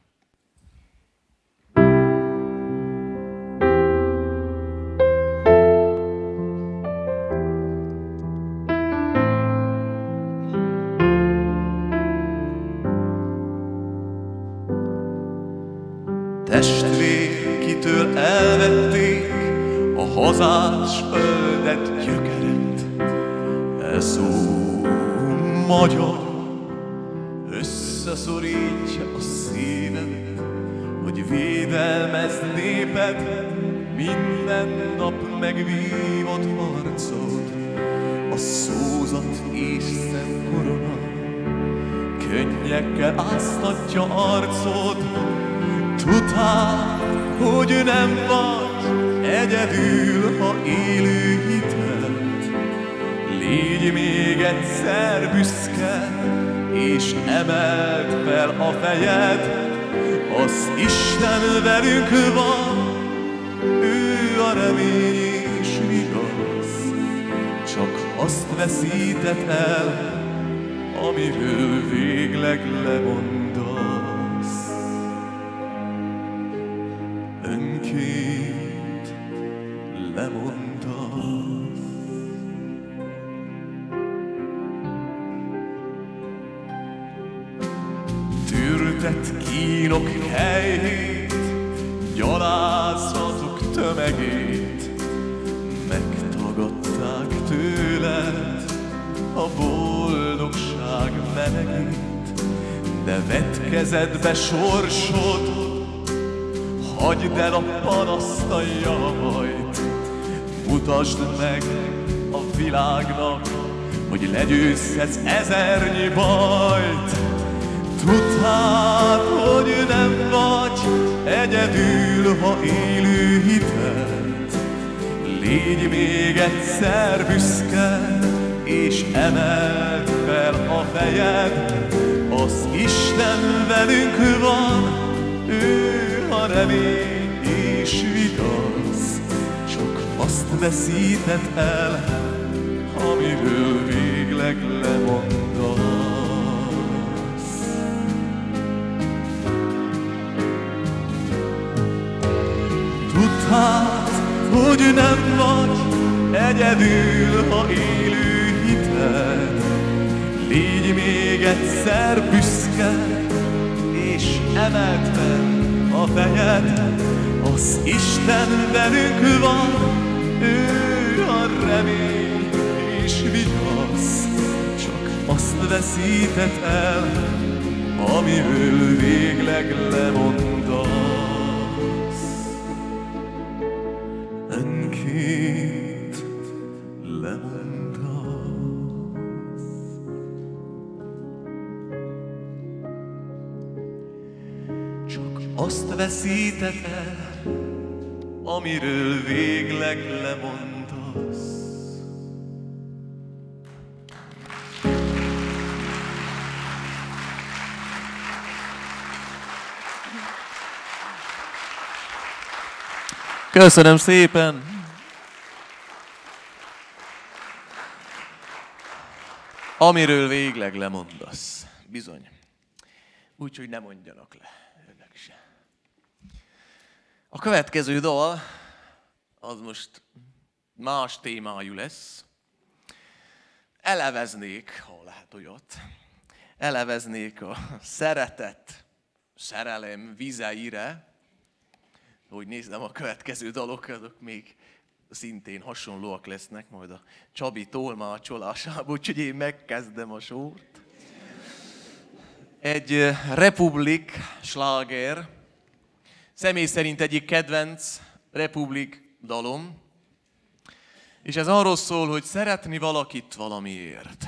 Testvér, kitől elvették a hazás földet, gyökeret. E szó magyar összeszorítja a szívemet, hogy védelmezd néped minden nap megvívott harcot. a szózat és szent korona, könnyekkel áztatja arcod, tudtál, hogy nem vagy egyedül, ha élő hitet. Légy még egyszer büszke, és emeld fel a fejed, az Isten velünk van, ő a remény és vigasz, csak azt veszíted el, amiről végleg lemondasz. Önként lemondasz. Tűrtett kínok helyét, gyalázatok tömegét, megtagadták tőled a boldogság melegét, de vedd kezedbe sorsod, hagyd el a panaszt, a javajt, mutasd meg a világnak, hogy legyőzhetsz ezernyi bajt. Tudtál, hogy nem vagy egyedül, ha élő hitet. Légy még egyszer büszke, és emeld fel a fejed, az Isten velünk van, ő a remény és vigasz, csak azt veszíted el, amiről végleg lemondasz. Tudtál, hogy nem vagy egyedül, ha élő hited. Légy még egyszer büszke, és emeld fel a fejed, az Isten velünk van, ő a remény és vigasz, csak azt veszíted el, amiről végleg lemondasz. Önként lemondasz. Csak azt veszíted el, amiről végleg lemondasz. Köszönöm szépen! Amiről végleg lemondasz. Bizony. Úgyhogy ne mondjanak le. Önök se. A következő dal az most más témájú lesz. Eleveznék, ha lehet olyat, eleveznék a szeretet, szerelem vizeire. Hogy nézem, a következő dalok, azok még szintén hasonlóak lesznek, majd a Csabi tolmácsolásából, úgyhogy én megkezdem a sort. Egy Republik sláger, személy szerint egyik kedvenc Republik dalom, és ez arról szól, hogy szeretni valakit valamiért.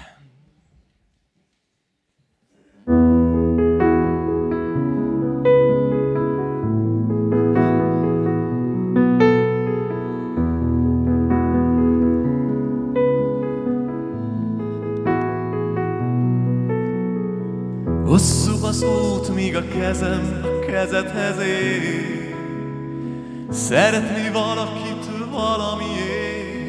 Hosszú az út, míg a kezem a kezedhez ér. Szeretni valakit valamiért.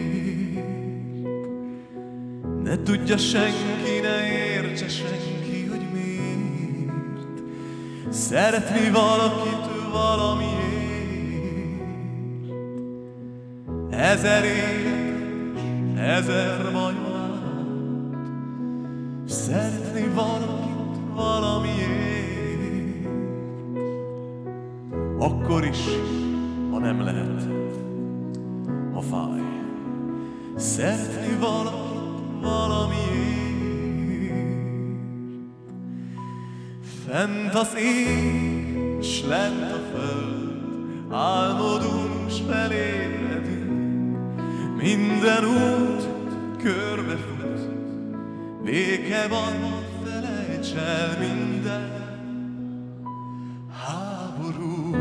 Ne tudja senki, ne értse senki, hogy miért. Szeretni valakit valamiért. Ezer élet, ezer baját. Szeretni valakit valamiért, akkor is, ha nem lehet, ha fáj. Szeretni valakit valamiért. Fent az ég, s lent a föld, álmodunk, s felébredünk. Minden út körbefut, béke van, felejts el minden háborút.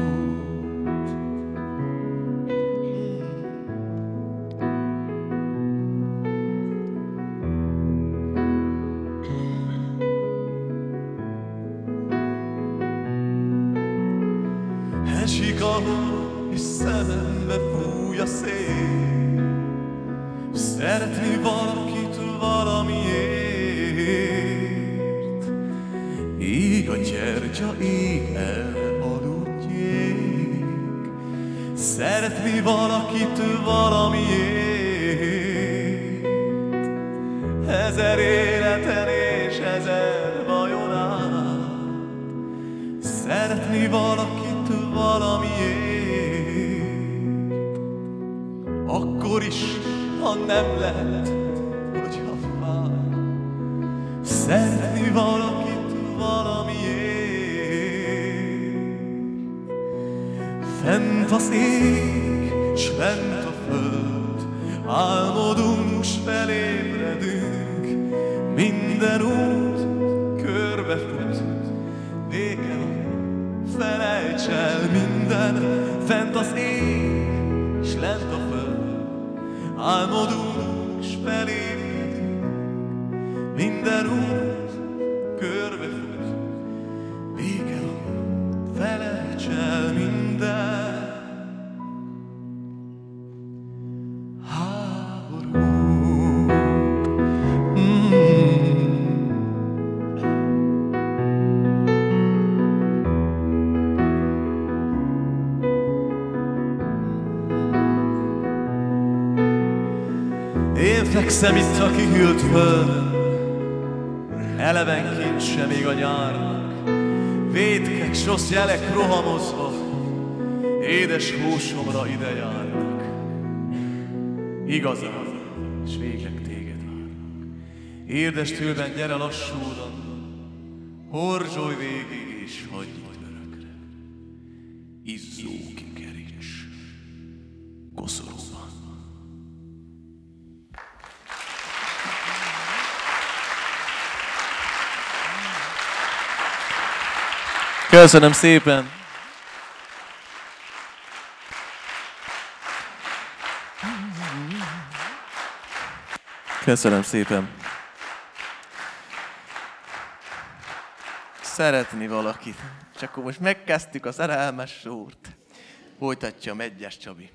Esik a hó, és szemembe fúj a szél, szeretni valakit valamiért. Ég a gyertya, ég el aludt jég, szeretni valakit valamiért. Ezer életen és ezer bajon át, szeretni valakit valamiért. Akkor is, ha nem lehet, hogyha fáj, szeretni valakit valamiért. Fent az ég, s fent a föld, álmodunk, s felébredünk. Minden út körbefut, béke van, felejts el minden. Fent az ég, s lent a föld, álmodunk, s felébredünk. Minden út körbefut, béke van, felejts el minden háború. Én fekszem itt a kihűlt földön, eleven kincse még a nyárnak. Vétkek, s rossz jelek rohamozva, édes húsomra ide járnak. Igazán, s végleg téged várnak. Érdestőben gyere lassúran, horzsolj végig és hagyj itt örökre. Izzó kikeríts, koszorúban. Köszönöm szépen! Köszönöm szépen! Szeretni valakit. És akkor most megkezdtük a szerelmes sort. Folytatja Medgyes Csabi.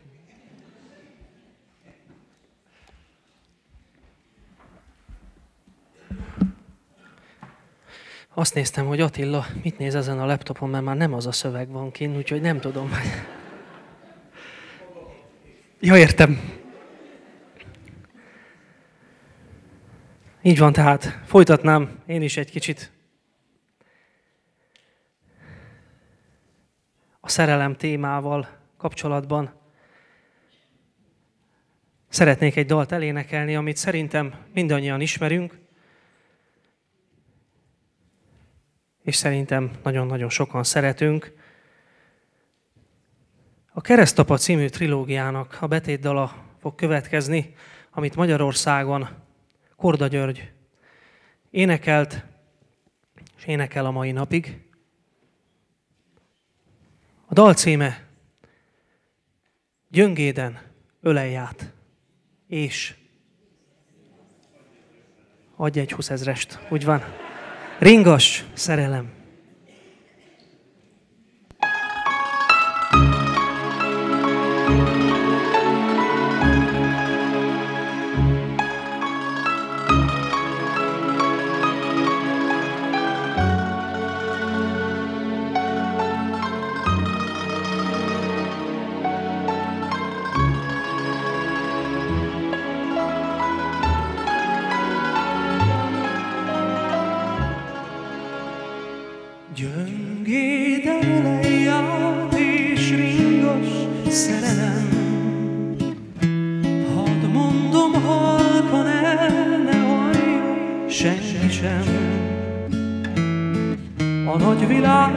Azt néztem, hogy Attila mit néz ezen a laptopon, mert már nem az a szöveg van kint, úgyhogy nem tudom. Ja, értem. Így van, tehát folytatnám én is egy kicsit a szerelem témával kapcsolatban. Szeretnék egy dalt elénekelni, amit szerintem mindannyian ismerünk, és szerintem nagyon-nagyon sokan szeretünk. A Keresztapa című trilógiának a betétdala fog következni, amit Magyarországon Korda György énekelt, és énekel a mai napig. A dal címe Gyöngéden ölelj át, és adj egy 20 000-est, úgy van. Ringas szerelem. A nagy világ,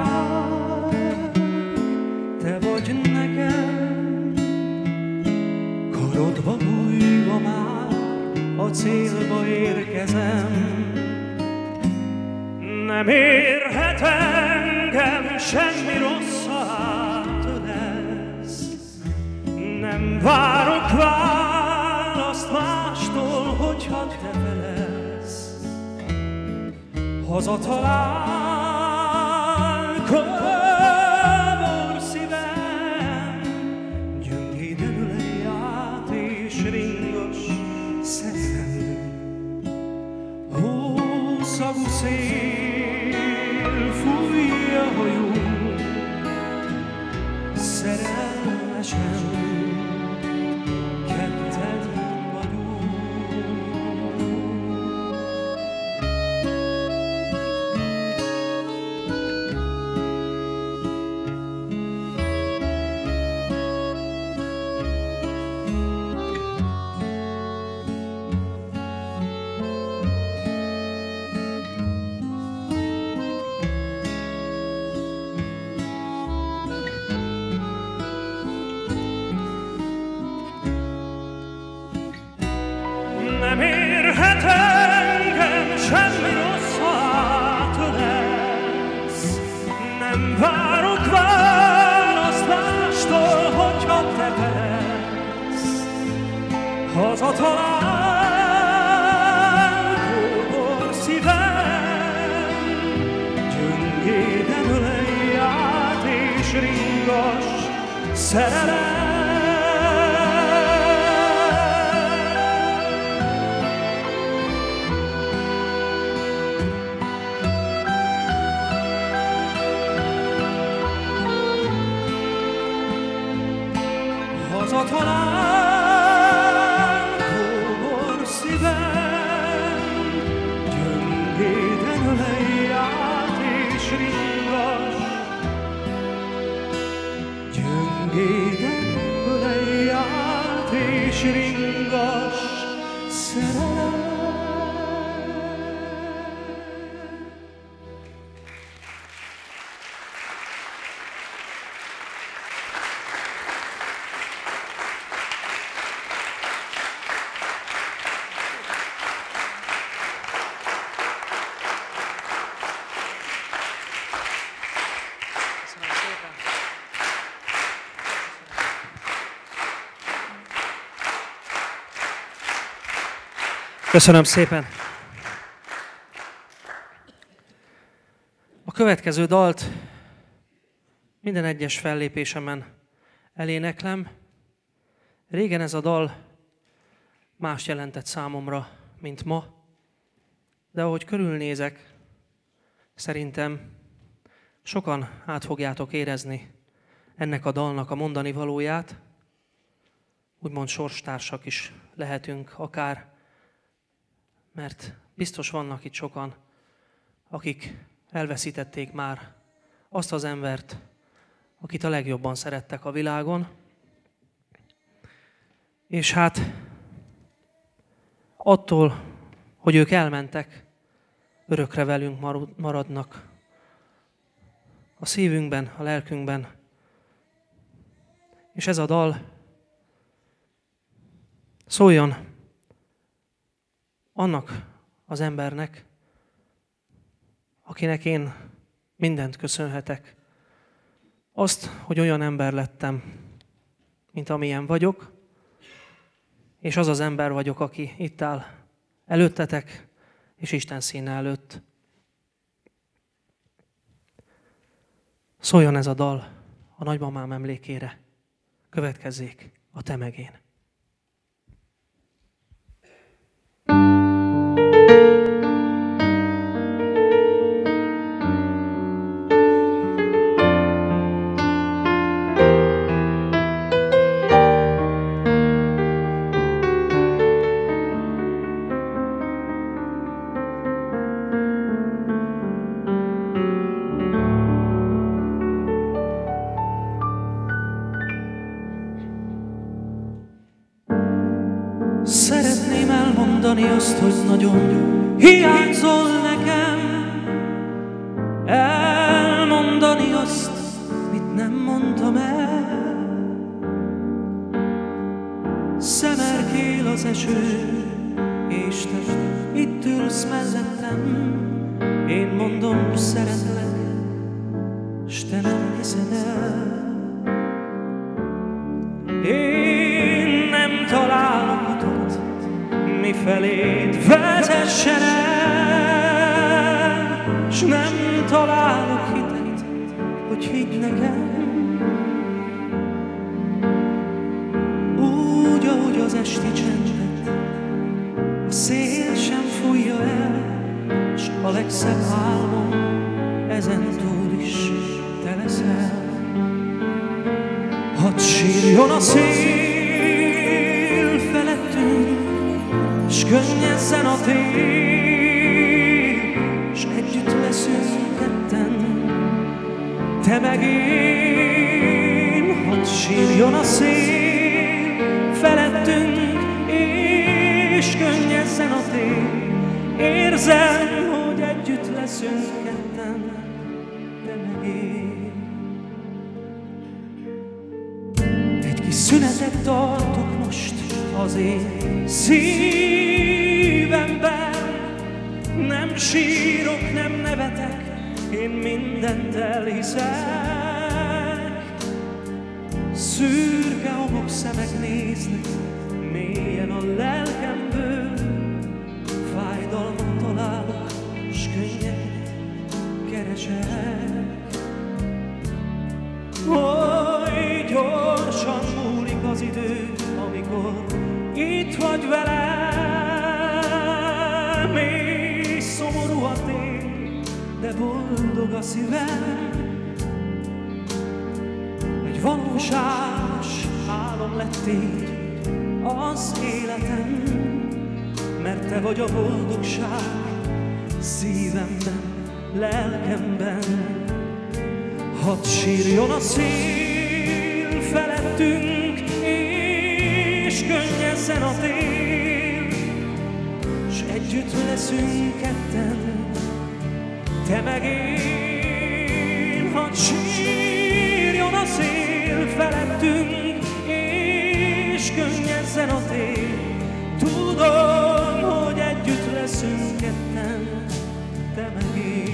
te vagy nekem, karodba bújva már a célba érkezem. Nem érhet engem semmi rossz, ha átölelsz. Nem várok választ mástól, hogyha te felelsz. Hazatalál kóbor szívem, gyöngéden ölej át és ringos szerelem. Hószagú szél fújja hajunk, szerelmesen ketten vagyunk. Nem érhet engem semmi rossz, ha átölelsz. Nem várok választ mástól, hogyha te felelsz. Hazatalál kóbor szívem, gyöngéden ölej át és ringos szerelem. Hazatalál kóbor szívem, gyöngéden ölej át és ringos, gyöngéden ölej át és ringos szerelem. Köszönöm szépen! A következő dalt minden egyes fellépésemen eléneklem. Régen ez a dal más jelentett számomra, mint ma, de ahogy körülnézek, szerintem sokan át fogjátok érezni ennek a dalnak a mondani valóját, úgymond sorstársak is lehetünk akár, mert biztos vannak itt sokan, akik elveszítették már azt az embert, akit a legjobban szerettek a világon. És hát attól, hogy ők elmentek, örökre velünk maradnak a szívünkben, a lelkünkben. És ez a dal szóljon annak az embernek, akinek én mindent köszönhetek. Azt, hogy olyan ember lettem, mint amilyen vagyok, és az az ember vagyok, aki itt áll előttetek, és Isten színe előtt. Szóljon ez a dal a nagymamám emlékére. Következzék a Te meg én. Szeretném elmondani azt, hogy nagyon hiányzol nekem. Elmondani azt, mit nem mondtam el. Szemerkél az eső, Isten, itt ülsz mellettem, én mondom, szeretlek, s te nem hiszed el. Én nem találok utat, mifeléd vezessen el, s nem találok hitet, hogy hidd nekem. Úgy, ahogy az esti csendet a szél sem fújja el, s a legszebb álmom ezen túl is te leszel. Hadd sírjon a szél felettünk, s könnyezzen a tél, s együtt leszünk ketten, te meg én. Hadd sírjon a szél felettünk, és könnyezzen a tél. Érzem, hogy együtt leszünk ketten, te meg én. Egy kis szünetet tartok most az én szívemben. Nem sírok, nem nevetek, én mindent elhiszek. Szürke homokszemek néznek mélyen a lelkemből, fájdalmat találok, s könnyeket keresek. Oly gyorsan múlik az idő, amikor itt vagy velem, és szomorú a tél, de boldog a szívem. Egy valóságos álom lett így az életem, mert te vagy a boldogság szívemben, lelkemben. Hadd sírjon a szél felettünk, és könnyezzen a tél, s együtt leszünk ketten, te meg én. Hadd sírjon a szél felettünk, és könnyezzen a tél. Tudom, hogy együtt leszünk ketten, te meg én.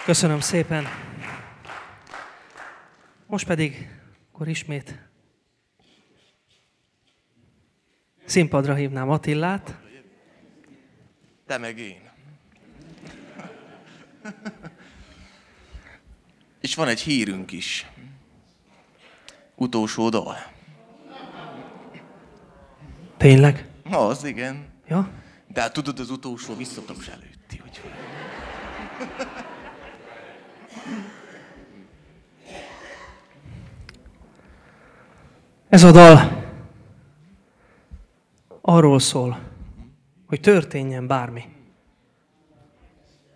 Köszönöm szépen. Most pedig akkor ismét színpadra hívnám Attillát. Te meg én. És van egy hírünk is. Utolsó dal. Tényleg? Az, igen. Ja? De hát tudod, az utolsó visszatapos előtti, hogy... Ez a dal arról szól, hogy történjen bármi.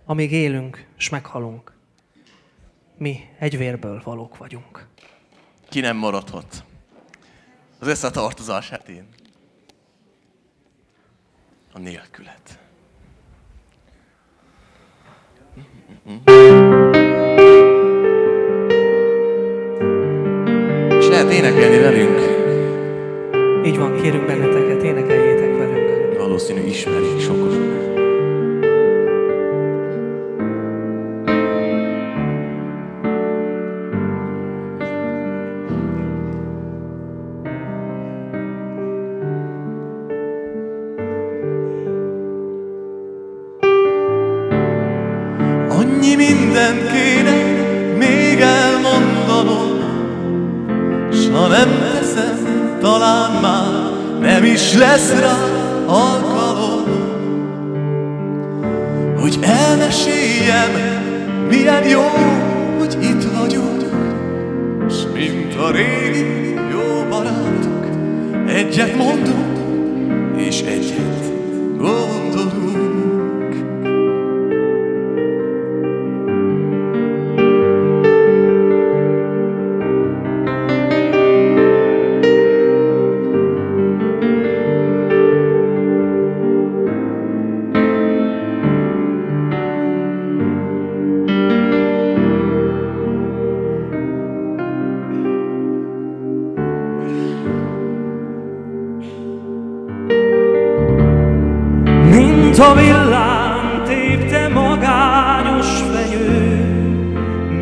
Amíg élünk, s meghalunk, mi egy vérből valók vagyunk. Ki nem maradhat az összetartozás hetén a nélkület. És lehet énekelni velünk. Így van, kérünk benneteket, énekeljétek velünk. Valószínű ismerik sokan. Annyi mindent kéne még elmondanom, s ha nem teszem, talán már nem is lesz rá alkalom, hogy elmeséljem, milyen jó, hogy itt vagyunk, s mint a régi jó barátok, egyet mondunk, és egyet gondolunk. Mint a villám tépte magányos fenyő,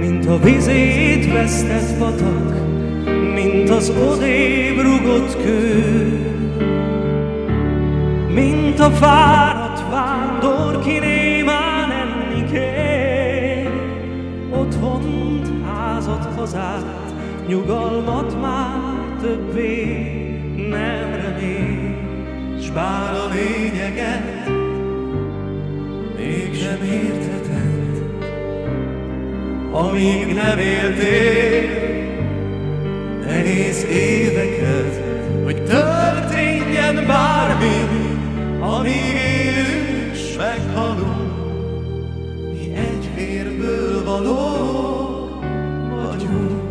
mint a vizét vesztett patak, mint az odébb rugott kő, mint a fáradt vándor, ki némán enni kér. Otthont, házat, hazát, nyugalmat már többé nem remél, s bár a lényeget mégsem értheted, amíg nem éltél nehéz éveket, hogy történjen bármi, amíg élünk s meghalunk, mi egy vérből valók vagyunk.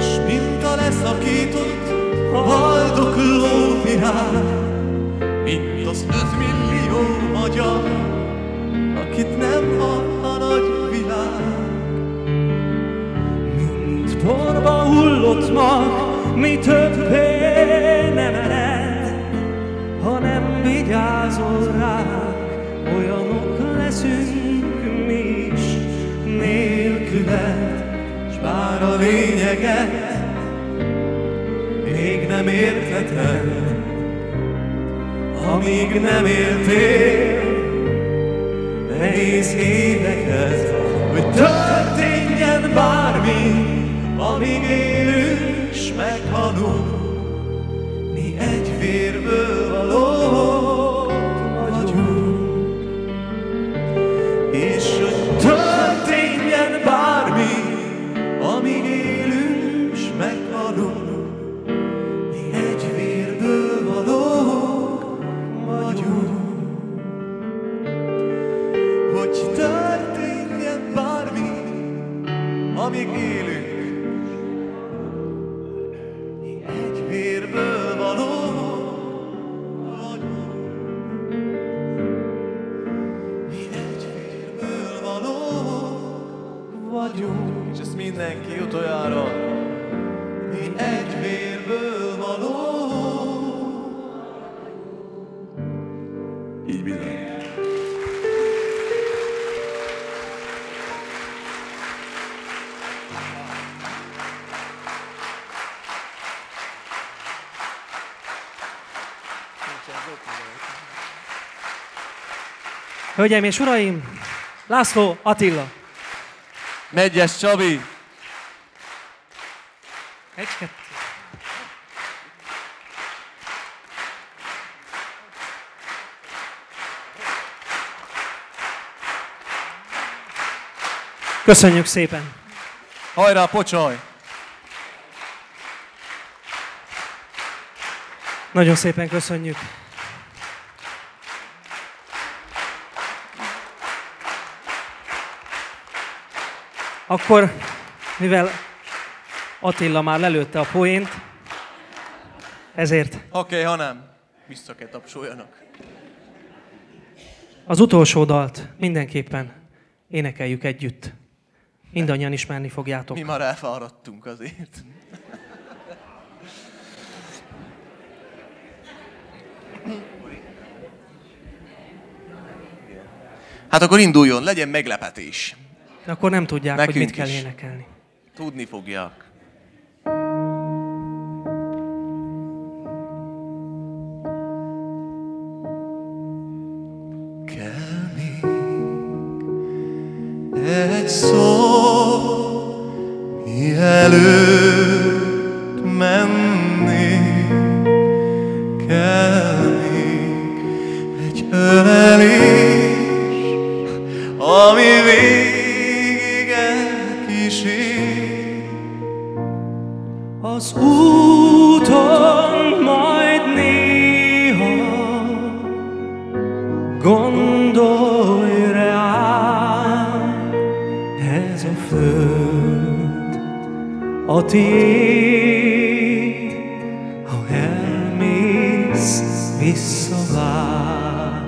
S mint a leszakított haldokló virág, mint az 5 millió magyar, akit nem hall a nagy világ. Mint porba hullott mag, mi többé nem ered, ha nem vigyázol ránk, olyanok leszünk mi is nélküled. S bár a lényeget még nem értheted, amíg nem éltél nehéz éveket, hogy történjen bármi, amíg élünk s meghalunk, mi egy vérből valók vagyunk. És hogy történjen bármi, amíg élünk s meghalunk, mi egy vérből valók vagyunk. Hogy történjen bármi, amíg élünk, mi egy vérből valók vagyunk. Mi egy vérből valók vagyunk. És ezt mindenki utoljára. Mi egy vérből valók. Így bizony. Hölgyeim és uraim, László Attila. Medgyes Csabi. Egy-kettő. Köszönjük szépen. Hajrá, pocsolj! Nagyon szépen köszönjük. Akkor, mivel Attila már lelőtte a poént, ezért... Oké, ha nem, vissza kell tapsoljanak. Az utolsó dalt mindenképpen énekeljük együtt. Mindannyian ismerni fogjátok. Mi már elfáradtunk azért. Hát akkor induljon, legyen meglepetés. De akkor nem tudják, nekünk hogy mit kell is énekelni. Tudni fogják. Kell még egy szó, mielőtt mennék. Kell még egy ölelés, ami végig elkísér. Az úton majd néha gondolj rám, ez a föld a tiéd, ha elmész, visszavár.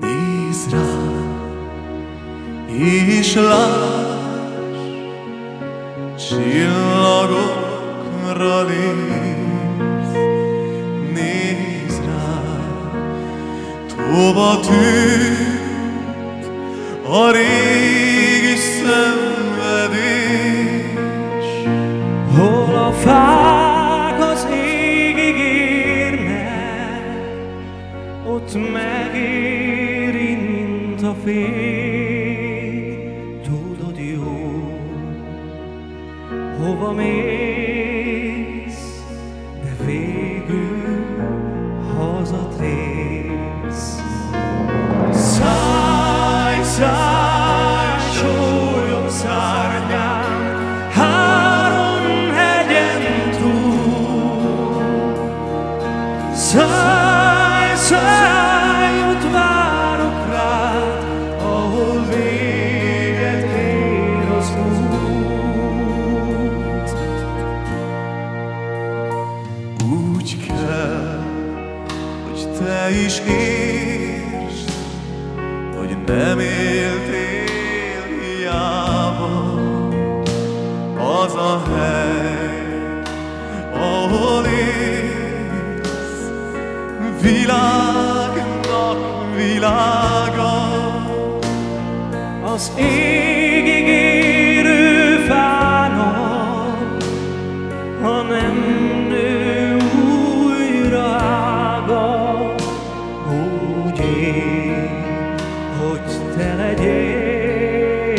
Nézd rám, és láss, csillagokra lépsz. Nézd rám, tova tűnt a régi szenvedés. Hol a fák az égig érnek, ott megérint a fény. Tudod jó, hova mész, de végül hazatérsz. Szállj, szállj, sólyom szárnyán, három hegyen túl. Szállj, szállj, ott várok rád, ahol véget ér az út. Úgy kell, hogy te is értsd, hogy nem éltél hiába. Az a hely, ahol élsz, világnak világa. Az égig érő fának, ha nem nő újra ága, úgy él, hogy te legyél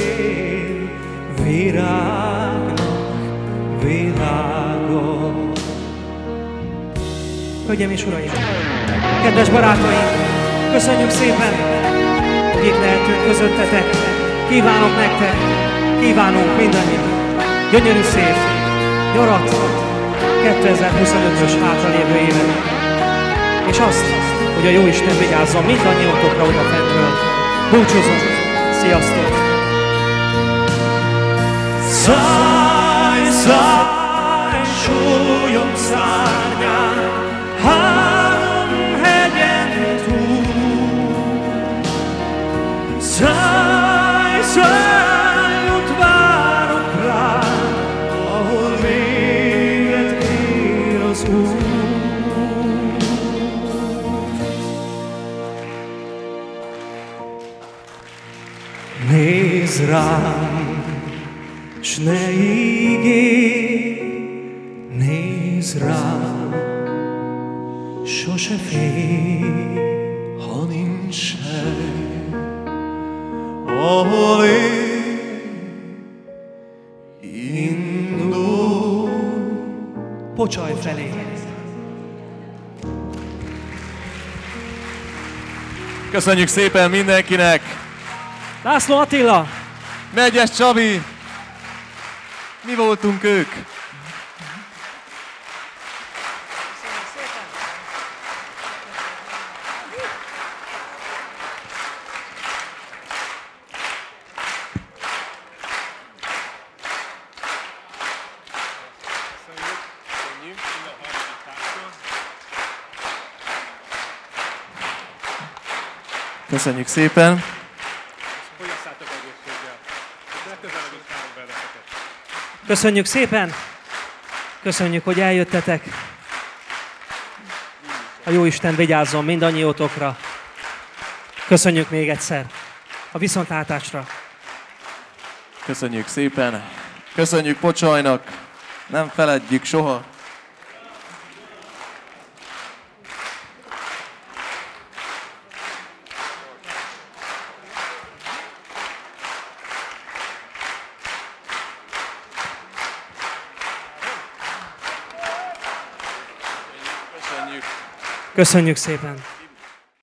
virágnak virága. Hölgyeim és uraim, kedves barátaim, köszönjük szépen, hogy itt lehetünk közöttetek. Kívánok nektek, kívánunk mindannyian gyönyörű szép nyarat, 2025-ös hátralévő évet. És azt, hogy a Jóisten vigyázzon mindannyiatokra odafentről. Búcsúzom, sziasztok! Szállj, szállj, sólyom szárnyán, három hegyen túl. Szállj, szállj, ott várok rád, ahol véget ér az út. Nézd rám, s ne ígérj, nézd rám, sose félj, ha nincs hely, ahol indul. Pocsalj felé! Köszönjük szépen mindenkinek! László Attila! Megyes Csabi! Mi voltunk ők? Köszönjük szépen! Köszönjük szépen! Köszönjük, hogy eljöttetek! A Jóisten vigyázzon mindannyiótokra! Köszönjük még egyszer! A viszontlátásra! Köszönjük szépen! Köszönjük Pocsajnak! Nem feledjük soha! Köszönjük szépen!